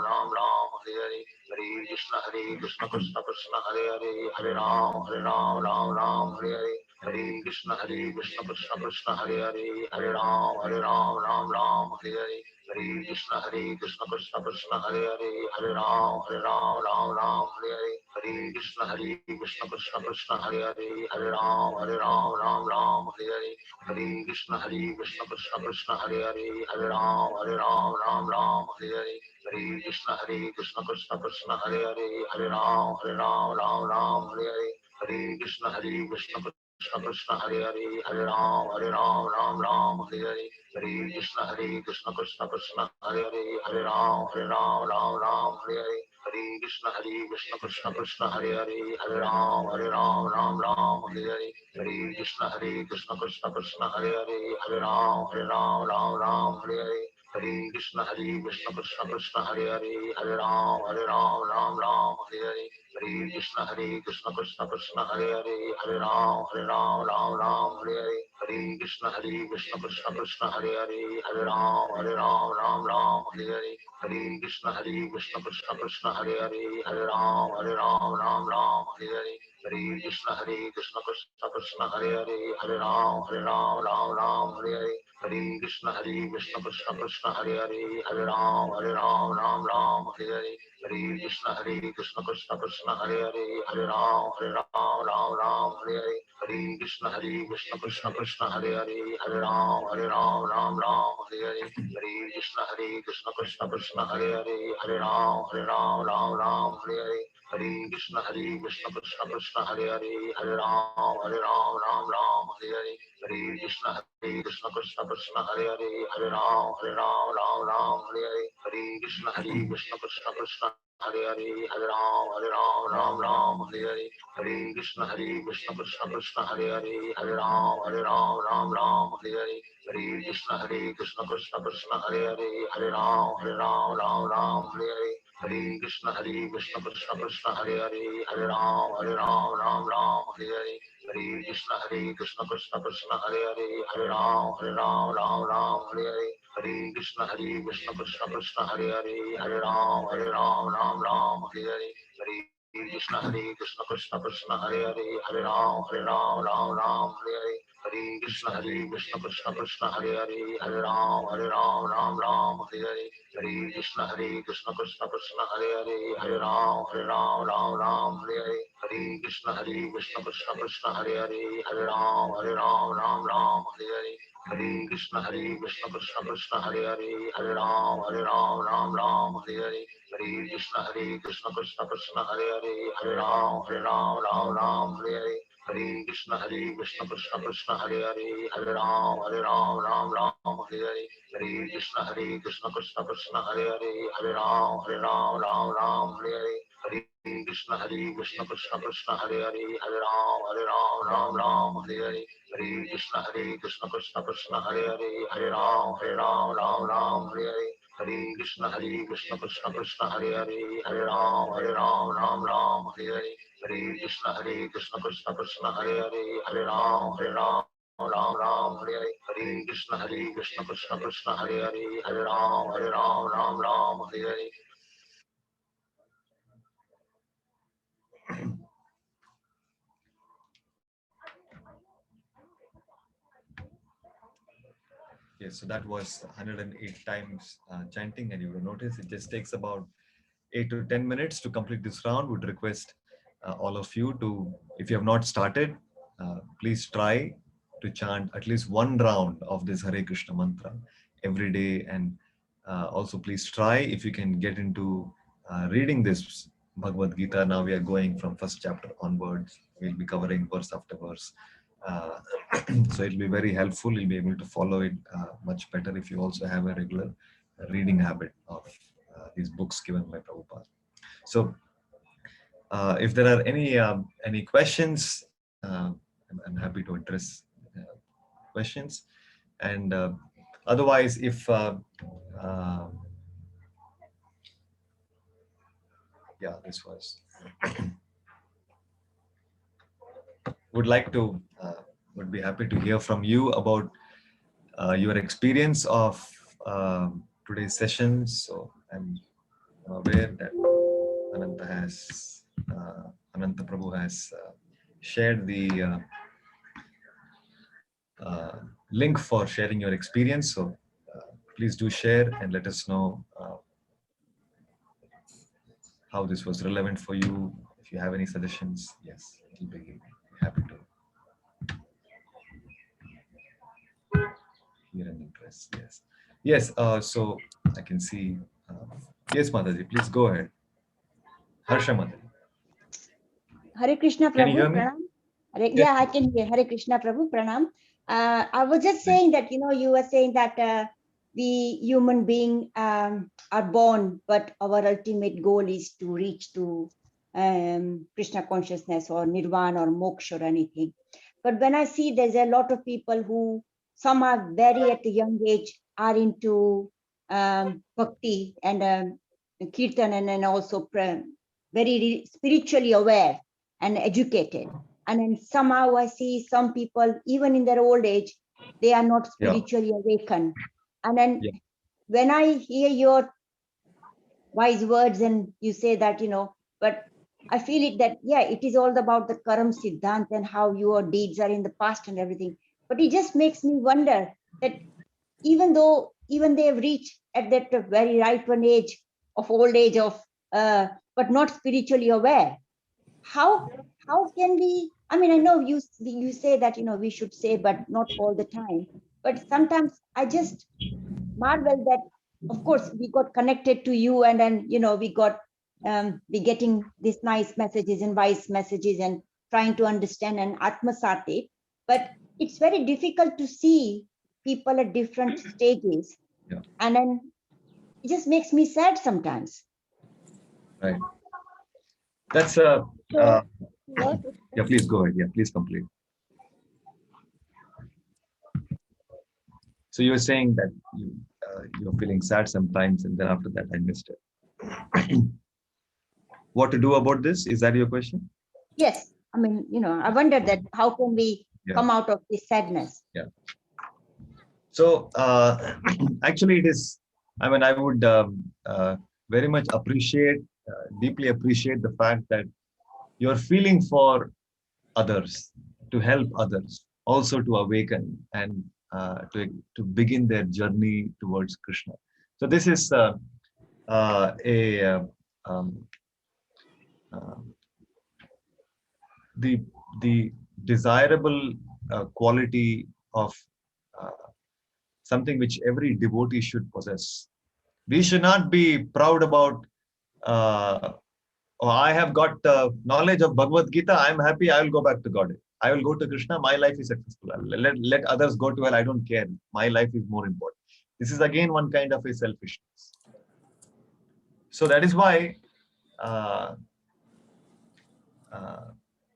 Ram Hare Hare, Hare Krishna Krishna Krishna Hare Hare, Hare Ram Ram Hare Hare, Hare Krishna Krishna Krishna Hare Hare, Hare Ram Ram Hare Hare, Hare Krishna Krishna Krishna Hare Hare, Hare Ram Ram Hare Hare, Hare Krishna Krishna Krishna Hare Hare, Hare Ram Ram Hare Hare, Hare Krishna Krishna Krishna Hare Hare, Hare Ram Ram Hare Hare, Hare Krishna Krishna Krishna Hare Hare, Hare Ram Ram Hare Hare, Hare Krishna Krishna Krishna Hare Hare, Hare Ram Ram Hare Hare, Hare Krishna Krishna Krishna Hare Hare, Hare Ram Ram Hare Hare, Hare Krishna Krishna Krishna Hare Hare, Hare Ram Ram Hare Hare, Hare Krishna Krishna Krishna Hare Hare, Hare Ram Ram Hare Hare, Hare Krishna Krishna Krishna Hare Hare, Hare Ram Ram Hare Hare, Hare Krishna Krishna Krishna Hare Hare, Hare Ram Ram Hare Hare, Hare Krishna Krishna Krishna Hare Hare, Hare Ram Ram Hare Hare, Hare Krishna Krishna Krishna Hare Hare, Hare Ram Ram Hare Hare, Hare Krishna Krishna Krishna Hare Hare, Hare Ram Ram Hare Hare, Hare Krishna Krishna Krishna Hare Hare, Hare Ram Ram Hare Hare, Hare Krishna Krishna Krishna Hare Hare, Hare Ram Ram Hare Hare, Hare Krishna Krishna Krishna Hare Hare, Hare Ram Ram Hare Hare, Hare Krishna Krishna Krishna Hare Hare, Hare Ram Ram Hare Hare, Hare Krishna Krishna Krishna Hare Hare, Hare Ram Hare Hare, Hare Krishna Krishna Krishna Hare Hare, Hare Ram Hare Hare, Hare Krishna Krishna Krishna Hare Hare, Hare Ram Hare Hare, Hare Krishna Krishna Krishna Hare Hare, Hare Ram Hare Hare, Hare Krishna Krishna Krishna Hare Hare, Hare Ram Hare Hare, Hare Krishna Krishna Krishna Hare Hare, Hare Ram Hare Hare, Hare Krishna Krishna Krishna Hare Hare, Hare Ram Hare Hare, Hare Krishna Krishna Krishna Hare Hare, Hare Ram Hare Hare, Hare Krishna Krishna Krishna Hare Hare, Hare Ram Hare Hare, Hare Krishna Krishna Krishna Hare Hare, Hare Ram Hare Hare, Hare Krishna Krishna Krishna Hare Hare, Hare Ram Ram Ram Hare Hare. Hare Krishna Krishna Krishna Hare Hare, Hare Ram Ram Hare Hare. Hare Krishna Krishna Krishna Hare Hare, Hare Ram Ram Hare Hare. Hare Krishna Krishna Krishna Hare Hare, Hare Ram Ram Hare Hare. Hare Krishna Krishna Krishna Hare Hare, Hare Ram Ram Hare Hare. Hare Krishna Krishna Hare Hare, Hare Ram Hare Hare. Hare Krishna Krishna Krishna Hare Hare, Hare Ram Hare Hare. Hare Krishna Krishna Hare Hare, Hare Ram Hare Hare. Hare Krishna Krishna Krishna Hare Hare, Hare Ram Hare Hare. Yes, so that was 108 times chanting, and you will notice it just takes about 8 to 10 minutes to complete this round. Would request all of you to, if you have not started, please try to chant at least one round of this Hare Krishna mantra every day, and also please try if you can get into reading this Bhagavad Gita. Now we are going from first chapter onwards. We'll be covering verse after verse. Uh, so it'll be very helpful. You'll be able to follow it much better if you also have a regular reading habit of these books given by Prabhupada. So if there are any questions, I'm happy to address questions. And otherwise, if yeah, this was would be happy to hear from you about your experience of today's sessions. So I'm aware that Ananta Prabhu has shared the link for sharing your experience. So please do share and let us know how this was relevant for you. If you have any suggestions, yes, we'll be happy to hear and interest. Yes, yes. So I can see. Yes, Mataji, please go ahead. Harsha Mataji. Hare Krishna Prabhu. Can you hear me? Pranam. Yeah, I can hear. Hare Krishna Prabhu. Pranam. I was just saying that, you were saying that we human being are born, but our ultimate goal is to reach to Krishna consciousness or nirvana or moksha or anything. But when I see there's a lot of people who, some are very at a young age, are into bhakti and kirtan, and then also very spiritually aware and educated. And then somehow I see some people, even in their old age, they are not spiritually awakened. And then when I hear your wise words and you say that, but I feel it that, it is all about the Karam Siddhant and how your deeds are in the past and everything. But it just makes me wonder that even they have reached at that very ripe one age of old age of, but not spiritually aware, how can we, I mean, I know you say that, we should say, but not all the time. But sometimes I just marvel that, of course, we got connected to you, and then, we got, we getting these nice messages and wise messages and trying to understand and atmasati. But it's very difficult to see people at different stages. And then it just makes me sad sometimes. Right. That's a What? yeah, please go ahead. Yeah, please complete. So you were saying that you're feeling sad sometimes, and then after that I missed it. What to do about this? Is that your question? Yes. I mean, I wonder that how can we come out of this sadness? Yeah. So actually it is, I mean, I would very much appreciate, deeply appreciate the fact that you're feeling for others, to help others, also to awaken and to begin their journey towards Krishna. So this is the desirable quality of something which every devotee should possess. We should not be proud about, oh, I have got knowledge of Bhagavad Gita, I am happy, I will go back to God. I will go to Krishna, my life is successful. Let others go to hell, I don't care. My life is more important. This is again one kind of a selfishness. So that is why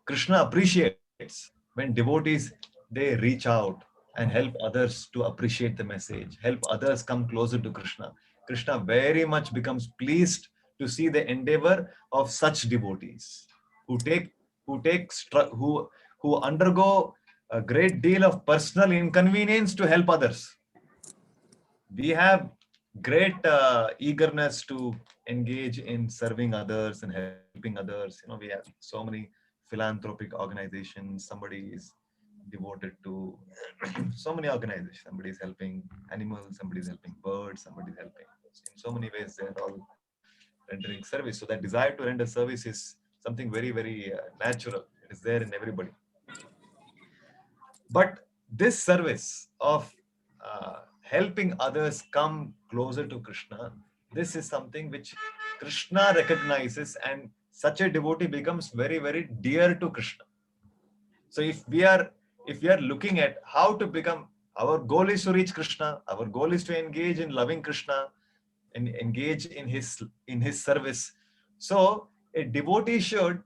Krishna appreciates when devotees, they reach out and help others to appreciate the message, help others come closer to Krishna. Krishna very much becomes pleased to see the endeavor of such devotees who undergo a great deal of personal inconvenience to help others. We have great eagerness to engage in serving others and helping others. We have so many philanthropic organizations. Somebody is devoted to so many organizations. Somebody is helping animals, somebody is helping birds, somebody is helping. In so many ways, they're all rendering service. So that desire to render service is something very, very natural. It is there in everybody. But this service of helping others come closer to Krishna, this is something which Krishna recognizes, and such a devotee becomes very, very dear to Krishna. So if we are looking at how to become, our goal is to reach Krishna, our goal is to engage in loving Krishna and engage in his service. So a devotee should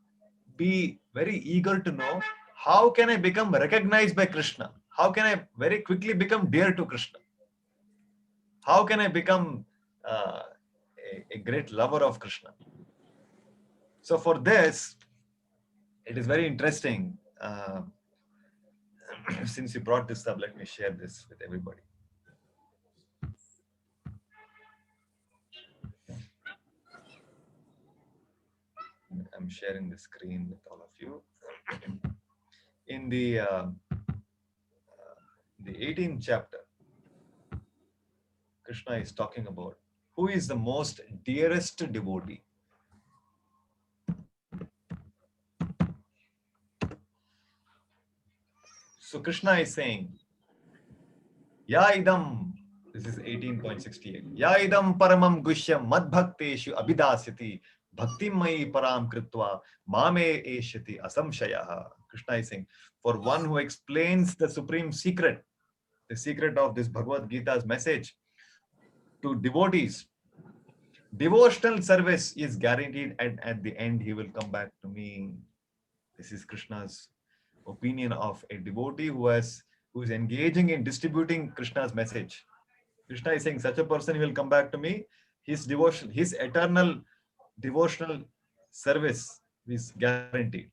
be very eager to know, how can I become recognized by Krishna? How can I very quickly become dear to Krishna? How can I become a great lover of Krishna? So for this, it is very interesting. Since you brought this up, let me share this with everybody. I'm sharing the screen with all of you. In the 18th chapter, Krishna is talking about who is the most dearest devotee. So Krishna is saying, Ya idam, this is 18.68, Ya idam paramam gushyam madbhakteshu abhidasyati bhaktim mai param kritva mame eshyati asamshayaha. Krishna is saying, for one who explains the supreme secret, the secret of this Bhagavad Gita's message to devotees, devotional service is guaranteed, and at the end he will come back to me. This is Krishna's opinion of a devotee who is engaging in distributing Krishna's message. Krishna is saying, such a person will come back to me. His devotion, his eternal devotional service is guaranteed.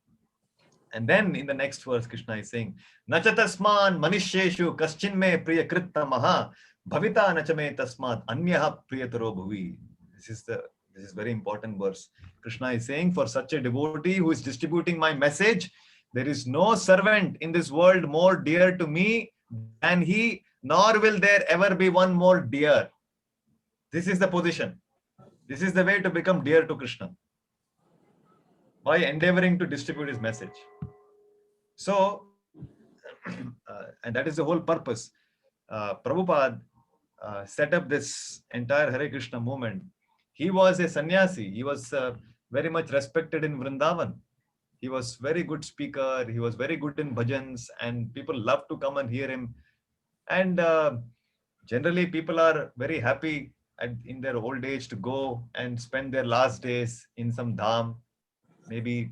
And then in the next verse, Krishna is saying, Nachatasman manisheshu kaschinme priya kritta maha bhavita nachame tasmat anyaha priyataro bhuvi. This is very important verse. Krishna is saying, for such a devotee who is distributing my message, there is no servant in this world more dear to me than he, nor will there ever be one more dear. This is the position. This is the way to become dear to Krishna, by endeavoring to distribute his message. So, and that is the whole purpose. Prabhupada set up this entire Hare Krishna movement. He was a sannyasi. He was very much respected in Vrindavan. He was very good speaker. He was very good in bhajans, and people love to come and hear him. And generally, people are very happy in their old age to go and spend their last days in some dham, maybe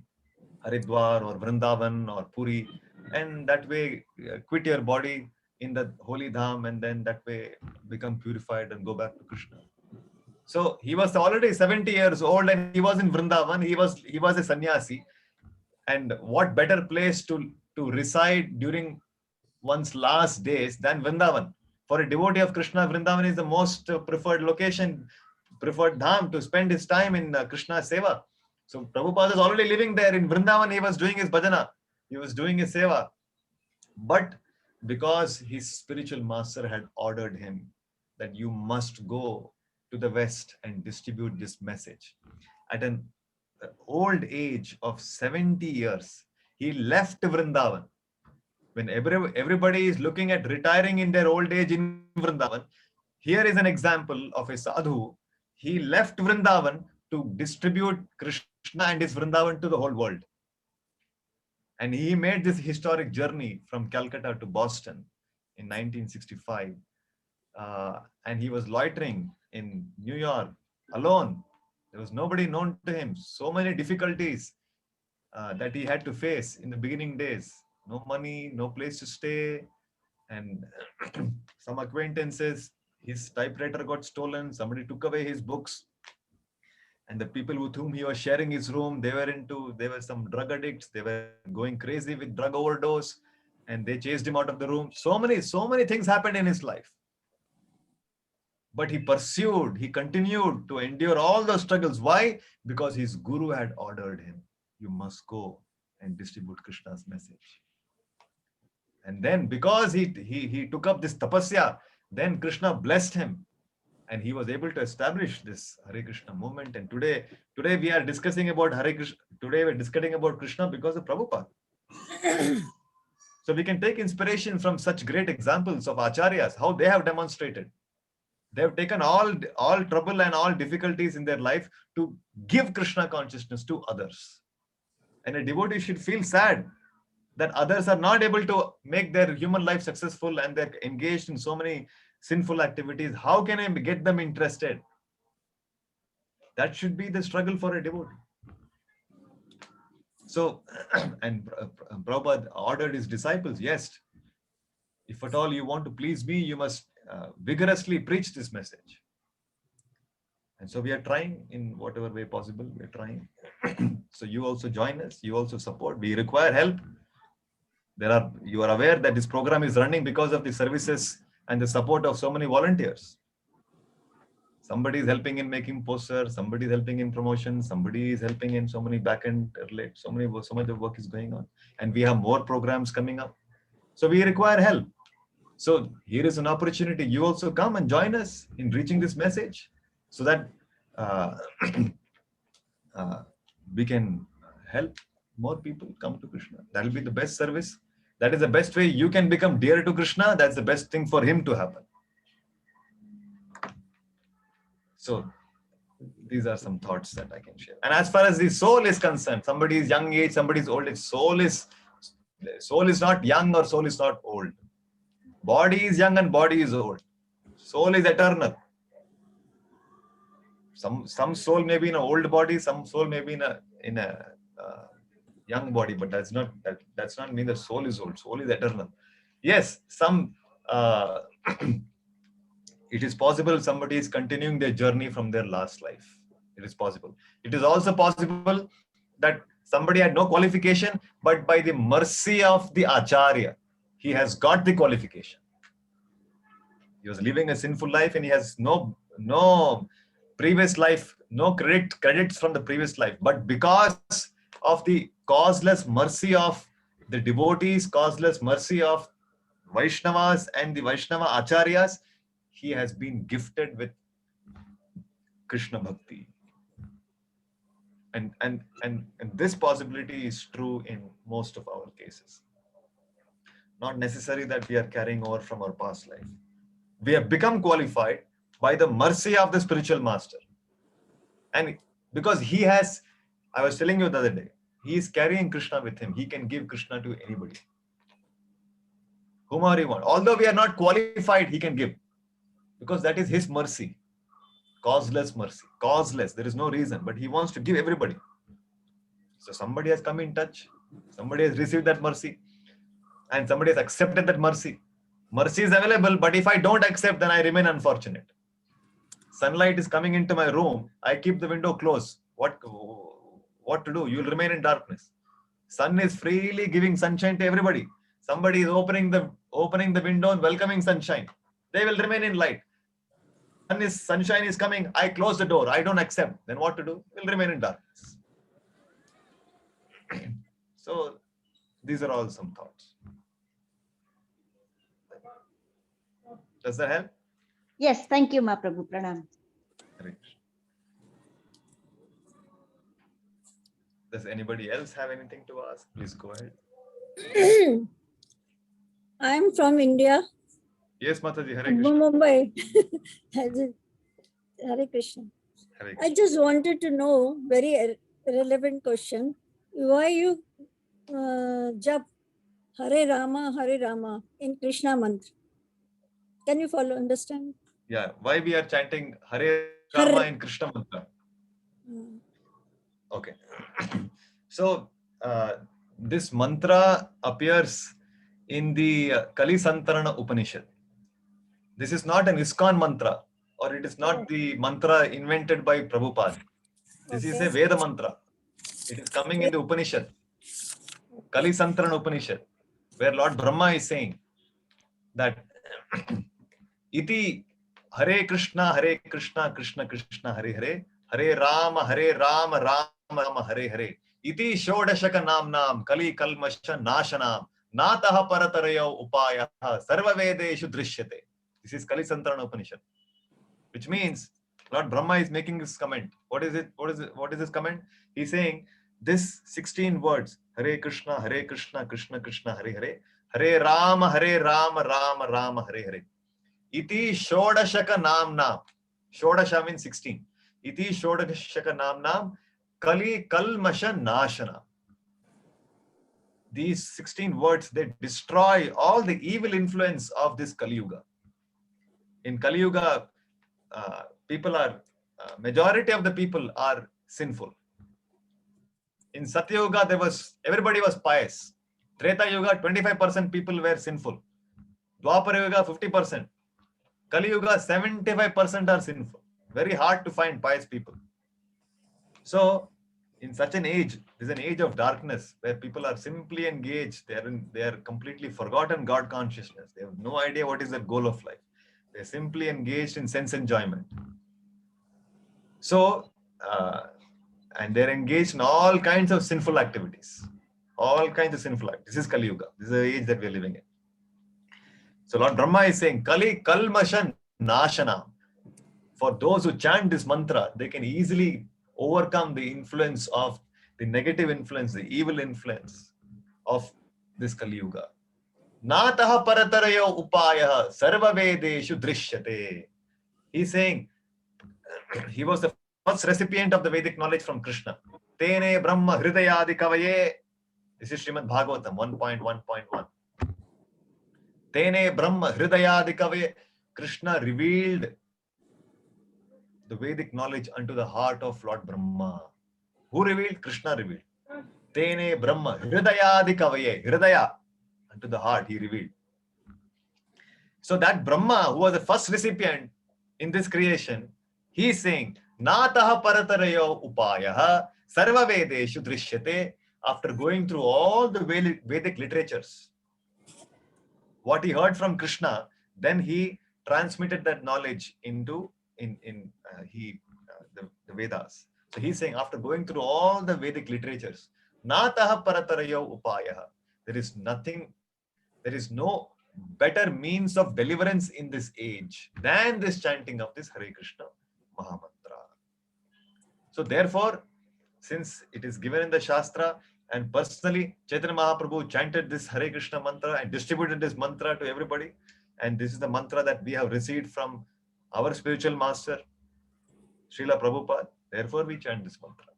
Haridwar or Vrindavan or Puri, and that way quit your body in the holy dham, and then that way become purified and go back to Krishna. So he was already 70 years old, and he was in Vrindavan. He was a sannyasi. And what better place to reside during one's last days than Vrindavan? For a devotee of Krishna, Vrindavan is the most preferred location, preferred dham to spend his time in Krishna's seva. So Prabhupada is already living there in Vrindavan. He was doing his bhajana. He was doing his seva. But because his spiritual master had ordered him that you must go to the West and distribute this message, at an old age of 70 years, he left Vrindavan When everybody is looking at retiring in their old age in Vrindavan, here is an example of a sadhu. He left Vrindavan to distribute Krishna and his Vrindavan to the whole world. And he made this historic journey from Calcutta to Boston in 1965. And he was loitering in New York alone. There was nobody known to him. So many difficulties that he had to face in the beginning days. No money, no place to stay, and some acquaintances. His typewriter got stolen. Somebody took away his books. And the people with whom he was sharing his room, they were some drug addicts. They were going crazy with drug overdose, and they chased him out of the room. So many things happened in his life. But he pursued, he continued to endure all those struggles. Why? Because his guru had ordered him, you must go and distribute Krishna's message. And then because he took up this tapasya, then Krishna blessed him. And he was able to establish this Hare Krishna movement. And today we are discussing about Hare Krishna. Today we're discussing about Krishna because of Prabhupada. So we can take inspiration from such great examples of acharyas, how they have demonstrated. They have taken all trouble and all difficulties in their life to give Krishna consciousness to others. And a devotee should feel sad that others are not able to make their human life successful and they're engaged in so many sinful activities. How can I get them interested? That should be the struggle for a devotee. So, and Prabhupada ordered his disciples, yes, if at all you want to please me, you must vigorously preach this message. And so we are trying in whatever way possible, we are trying. So you also join us, you also support. We require help. You are aware that this program is running because of the services and the support of so many volunteers. Somebody is helping in making posters, somebody is helping in promotion, somebody is helping in so many back-end related, so much of work is going on. And we have more programs coming up. So we require help. So here is an opportunity. You also come and join us in reaching this message so that we can help more people come to Krishna. That will be the best service. That is the best way you can become dear to Krishna. That's the best thing for him to happen. So these are some thoughts that I can share. And as far as the soul is concerned, somebody is young age, somebody is old age. Soul is not young or soul is not old. Body is young and body is old. Soul is eternal. Some soul may be in an old body, some soul may be in a young body, but that's not mean that soul is old. Soul is eternal. Yes, it is possible somebody is continuing their journey from their last life. It is possible. It is also possible that somebody had no qualification, but by the mercy of the Acharya, he has got the qualification. He was living a sinful life and he has no previous life, no credits from the previous life. But because of the causeless mercy of the devotees, causeless mercy of Vaishnavas and the Vaishnava Acharyas, he has been gifted with Krishna Bhakti. And this possibility is true in most of our cases. Not necessary that we are carrying over from our past life. We have become qualified by the mercy of the spiritual master. And because he has, I was telling you the other day, he is carrying Krishna with him. He can give Krishna to anybody, whomever he wants. Although we are not qualified, he can give. Because that is his mercy. Causeless mercy. Causeless. There is no reason. But he wants to give everybody. So somebody has come in touch. Somebody has received that mercy. And somebody has accepted that mercy. Mercy is available, but if I don't accept, then I remain unfortunate. Sunlight is coming into my room. I keep the window closed. What to do? You will remain in darkness. Sun is freely giving sunshine to everybody. Somebody is opening the window and welcoming sunshine. They will remain in light. Sunshine is coming. I close the door. I don't accept. Then what to do? We'll remain in darkness. So these are all some thoughts. Does that help? Yes, thank you, Mahaprabhu. Pranam. Does anybody else have anything to ask? Please go ahead. I am from India, Yes, Mataji, Hare Krishna. Mumbai. Hare Krishna. Hare I Krishna. just wanted to know, very relevant question, why you jap Hare Rama in Krishna mantra? Can you understand? Yeah, why we are chanting Hare Rama Har- in Krishna mantra? Uh, Okay. So this mantra appears in the Kali Santarana Upanishad. This is not an ISKCON mantra, or it is not the mantra invented by Prabhupada. This is a Okay. Veda mantra. It is coming in the Upanishad, Kali Santarana Upanishad, where Lord Brahma is saying that Iti Hare Krishna, Krishna Krishna, Hare Hare, Hare Rama, Rama Rama, Hare Hare. Iti Shodashaka Nam Kali Kalmasha Nashanam Nataha Paratarayo Upaya Sarva Vedeshu Drishyate. This is Kali Santarana Upanishad, which means Lord Brahma is making this comment. What is it? What is this comment? He's saying this 16 words, Hare Krishna, Krishna Krishna, Hare Hare, Hare Rama, Rama Rama, Hare Hare. Iti Shodashaka Namnam. Shodasha means 16. Iti Shodashaka Namnam Kali Kalmasha Nashana. These 16 words, they destroy all the evil influence of this Kali Yuga. In Kali Yuga, people are, majority of the people are sinful. In Satya Yuga, everybody was pious. Treta Yuga, 25% people were sinful. Dwapara Yuga, 50%. Kali Yuga, 75% are sinful. Very hard to find pious people. So, in such an age, there's an age of darkness where people are simply engaged. They are completely forgotten God consciousness. They have no idea what is the goal of life. They're simply engaged in sense enjoyment. So, and they're engaged in all kinds of sinful activities. All kinds of sinful activities. This is Kali Yuga. This is the age that we're living in. So Lord Brahma is saying, Kali Kalmashan Nashana. For those who chant this mantra, they can easily overcome the influence of the negative influence, the evil influence of this Kali Yuga. Nataha paratarayo upaya sarva vedeshu drishyate. He's saying, he was the first recipient of the Vedic knowledge from Krishna. Tene Brahma Hridayadi Kavaye. This is Srimad Bhagavatam 1.1.1. Tene Brahma Hridayadi Kavaye. Krishna revealed the Vedic knowledge unto the heart of Lord Brahma. Who revealed? Krishna revealed. Tene Brahma Hridayadi Kavaye. Hridaya, unto the heart, he revealed. So that Brahma, who was the first recipient in this creation, he is saying, Nataha paratarayo upayaha sarva vedeshu drishyate. After going through all the Vedic literatures, what he heard from Krishna, then he transmitted that knowledge into the Vedas. So he's saying, after going through all the Vedic literatures, Nataha paratarayo upayaha. There is no better means of deliverance in this age than this chanting of this Hare Krishna Mahamantra. So therefore, since it is given in the Shastra, and personally Chaitanya Mahaprabhu chanted this Hare Krishna mantra and distributed this mantra to everybody, and this is the mantra that we have received from our spiritual master, Srila Prabhupada, therefore we chant this mantra.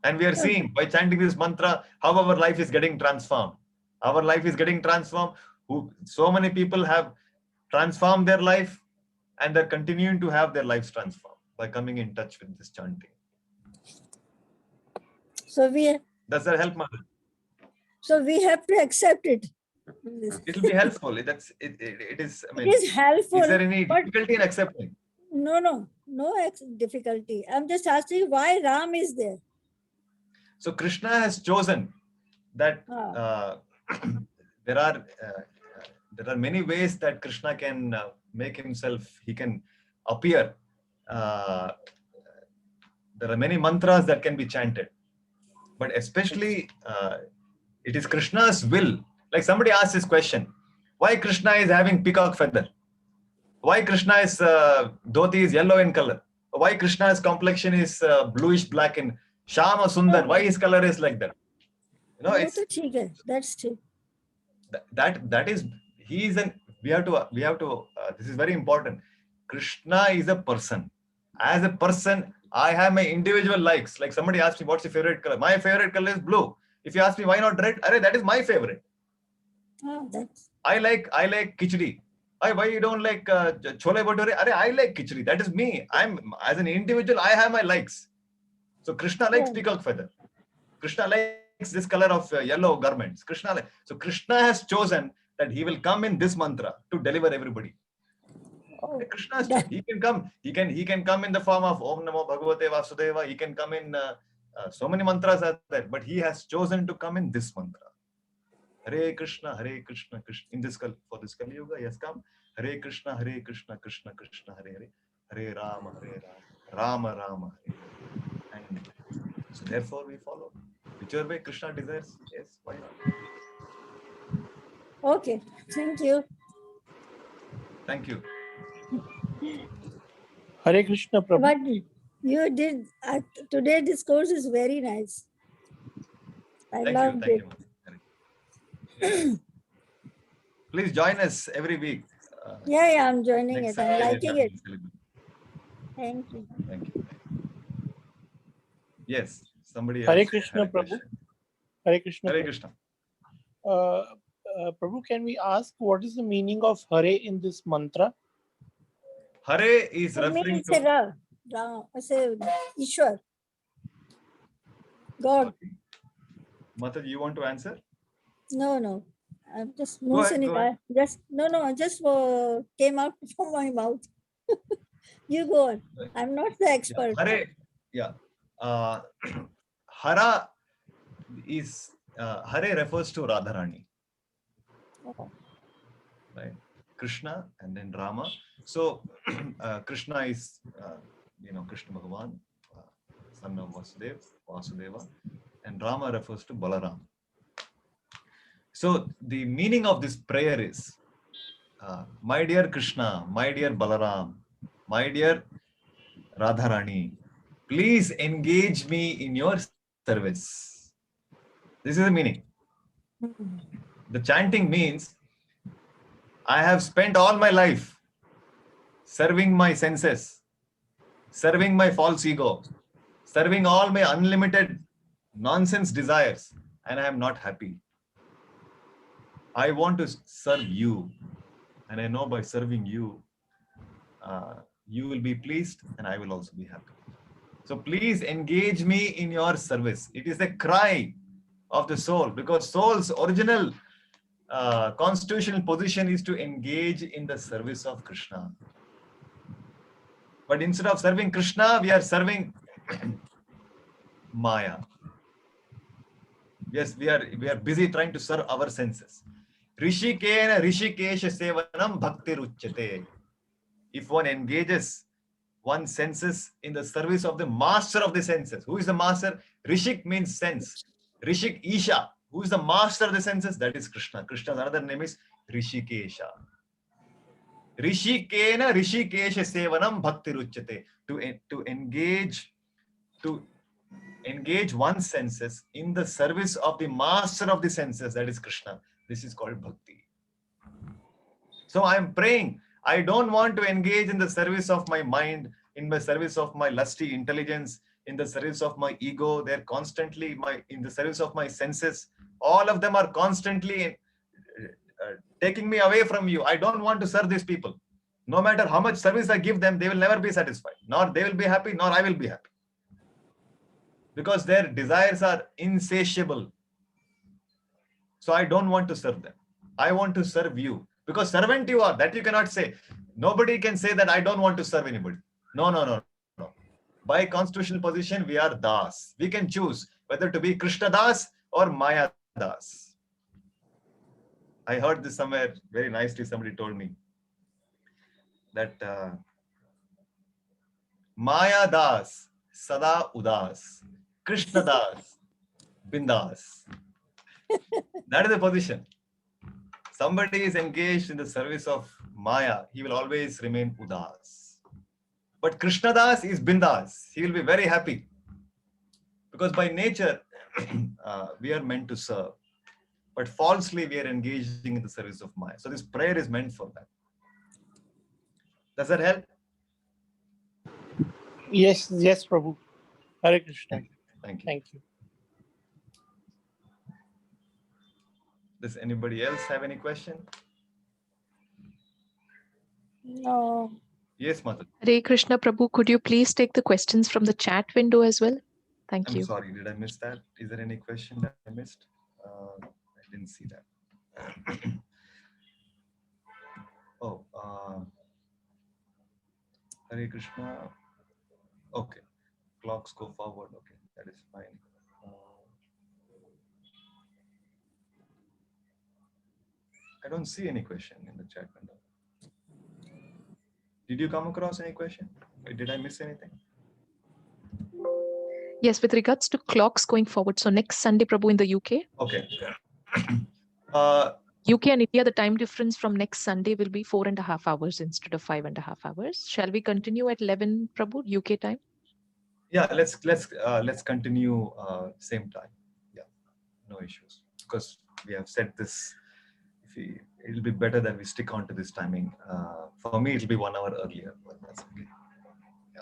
And we are seeing, by chanting this mantra, how our life is getting transformed. Our life is getting transformed. So many people have transformed their life, and they're continuing to have their lives transformed by coming in touch with this chanting. So Does that help, Mother? So we have to accept it. It will be helpful. It is. I mean, It is helpful. Is there any difficulty in accepting? No difficulty. I'm just asking why Ram is there. So Krishna has chosen that there are many ways that Krishna can make himself. He can appear. There are many mantras that can be chanted, but especially it is Krishna's will. Like somebody asked this question, why Krishna is having peacock feather? Why Krishna is dhoti is yellow in color? Why Krishna's complexion is bluish black in Shama Sundar? Why his color is like that? You know, it's that's true. that is, he is an, we have to, this is very important. Krishna is a person. As a person, I have my individual likes. Like somebody asked me, what's your favorite color? My favorite color is blue. If you ask me, why not red? Arey, that is my favorite. Oh, that's I like khichdi. Why you don't like chole bhature? Arey, I like khichdi. That is me. I'm, as an individual, I have my likes. So Krishna likes Yeah. peacock feather. Krishna likes this color of yellow garments. So Krishna has chosen that he will come in this mantra to deliver everybody. oh, Krishna has that- he can come. He can come in the form of Om Namo Bhagavate Vasudeva. He can come in so many mantras are there, but he has chosen to come in this mantra. Hare Krishna, Krishna. In this for this Kali Yuga, he has come. Hare Krishna, Krishna, Krishna Hare Hare, Hare Rama, Rama Rama Hare. And so therefore we follow whichever way Krishna desires. Yes, why not? okay. Thank you. Thank you. Hare Krishna Prabhu. But you did today. This course is very nice. I Thank loved you. it. Thank you. Please join us every week. Yeah, I'm joining Next it. I'm Saturday, liking we'll it. celebrate. Thank you. Thank you. Yes, somebody Hare else Krishna, had a Prabhu. question. Hare Krishna. Hare Prabhu. Krishna. Prabhu, can we ask what is the meaning of Hare in this mantra? Hare is For me, referring it's a to. Ra. It's a Ishwar. God. Okay. Mataji, you want to answer? No. I'm just Go ahead, mentioning. go ahead. I just came out from my mouth. You go on. I'm not the expert. Hare, yeah. Hara is Hare refers to Radharani, Oh, right? Krishna and then Rama. So Krishna is Krishna Bhagavan, son of Vasudeva, and Rama refers to Balaram. So the meaning of this prayer is, my dear Krishna, my dear Balaram, my dear Radharani, please engage me in your service. This is the meaning. hmm. The chanting means, I have spent all my life serving my senses, serving my false ego, serving all my unlimited nonsense desires, and I am not happy. I want to serve you, and I know by serving you, you will be pleased and I will also be happy. So please engage me in your service. It is a cry of the soul, because soul's original constitutional position is to engage in the service of Krishna. But instead of serving Krishna, we are serving Maya. Yes, we are busy trying to serve our senses. Rishikena Rishikesha Sevanam Bhakti Ruchyate. If one engages one's senses in the service of the master of the senses. Who is the master? Rishik means sense. Rishik Isha. Who is the master of the senses? That is Krishna. Krishna's another name is Rishikesha. Rishikena Rishikesha Sevanam Bhakti Ruchyate. To engage one's senses in the service of the master of the senses, that is Krishna. This is called bhakti. So I am praying. I don't want to engage in the service of my mind, in the service of my lusty intelligence, in the service of my ego. They're constantly in the service of my senses. All of them are constantly taking me away from you. I don't want to serve these people. No matter how much service I give them, they will never be satisfied. Nor they will be happy, nor I will be happy. Because their desires are insatiable. So I don't want to serve them. I want to serve you. Because servant you are, that you cannot say. Nobody can say that I don't want to serve anybody. No. By constitutional position, we are Das. We can choose whether to be Krishna Das or Maya Das. I heard this somewhere very nicely. Somebody told me that Maya Das, Sada Udas, Krishna Das, Bindas. That is the position. Somebody is engaged in the service of Maya, he will always remain Udas. But Krishna Das is Bindas. He will be very happy. Because by nature, we are meant to serve. but falsely we are engaging in the service of Maya. So this prayer is meant for that. Does that help? Yes, yes, Prabhu. Hare Krishna. Thank you. Thank you. Does anybody else have any question? No. Yes, Mother. Hare Krishna Prabhu, could you please take the questions from the chat window as well? Thank I'm you. sorry, did I miss that? Is there any question that I missed? I didn't see that. Oh, Hare Krishna. Okay, clocks go forward. Okay, that is fine. I don't see any question in the chat window. Did you come across any question? Did I miss anything? Yes, with regards to clocks going forward. So next Sunday, Prabhu, in the UK. Okay. UK and India, the time difference from next Sunday will be 4.5 hours instead of 5.5 hours. Shall we continue at 11, Prabhu, UK time? Yeah, let's continue same time. Yeah, no issues, because we have said this. It'll be better that we stick on to this timing. For me, it'll be 1 hour earlier, but that's okay. Yeah.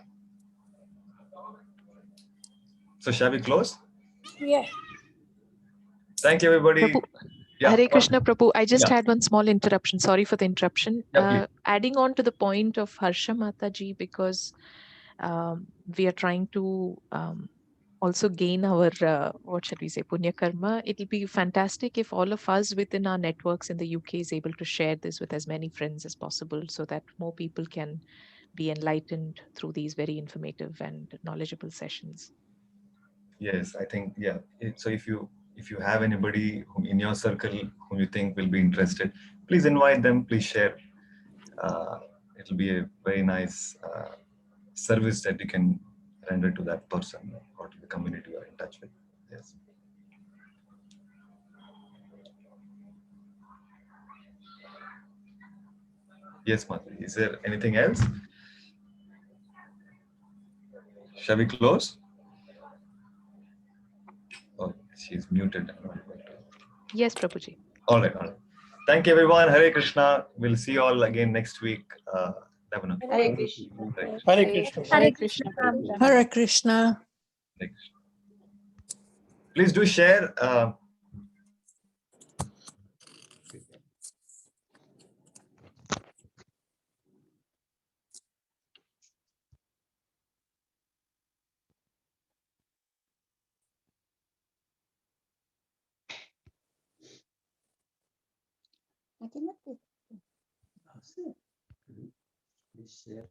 So shall we close? Yeah. Thank you, everybody. Prabhu, Yeah. Hare Krishna Prabhu, I just Yeah. had one small interruption. Sorry for the interruption. Yeah, please. Adding on to the point of Harsha Mataji, because we are trying to also gain our, what shall we say, Punya Karma. It'll be fantastic if all of us within our networks in the UK is able to share this with as many friends as possible, so that more people can be enlightened through these very informative and knowledgeable sessions. Yes, I think, yeah. So if you have anybody in your circle whom you think will be interested, please invite them, please share. It'll be a very nice service that you can render to that person or to the community you are in touch with. Yes. Yes, Madhuri. Is there anything else? Shall we close? Oh, she's muted. Yes, Prabhuji. All right, all right. Thank you, everyone. Hare Krishna. We'll see you all again next week. 11 o'clock. Hare Krishna. Hare Krishna. Hare Krishna. Hare Krishna. Hare Krishna. Please do share. I cannot take. Please share.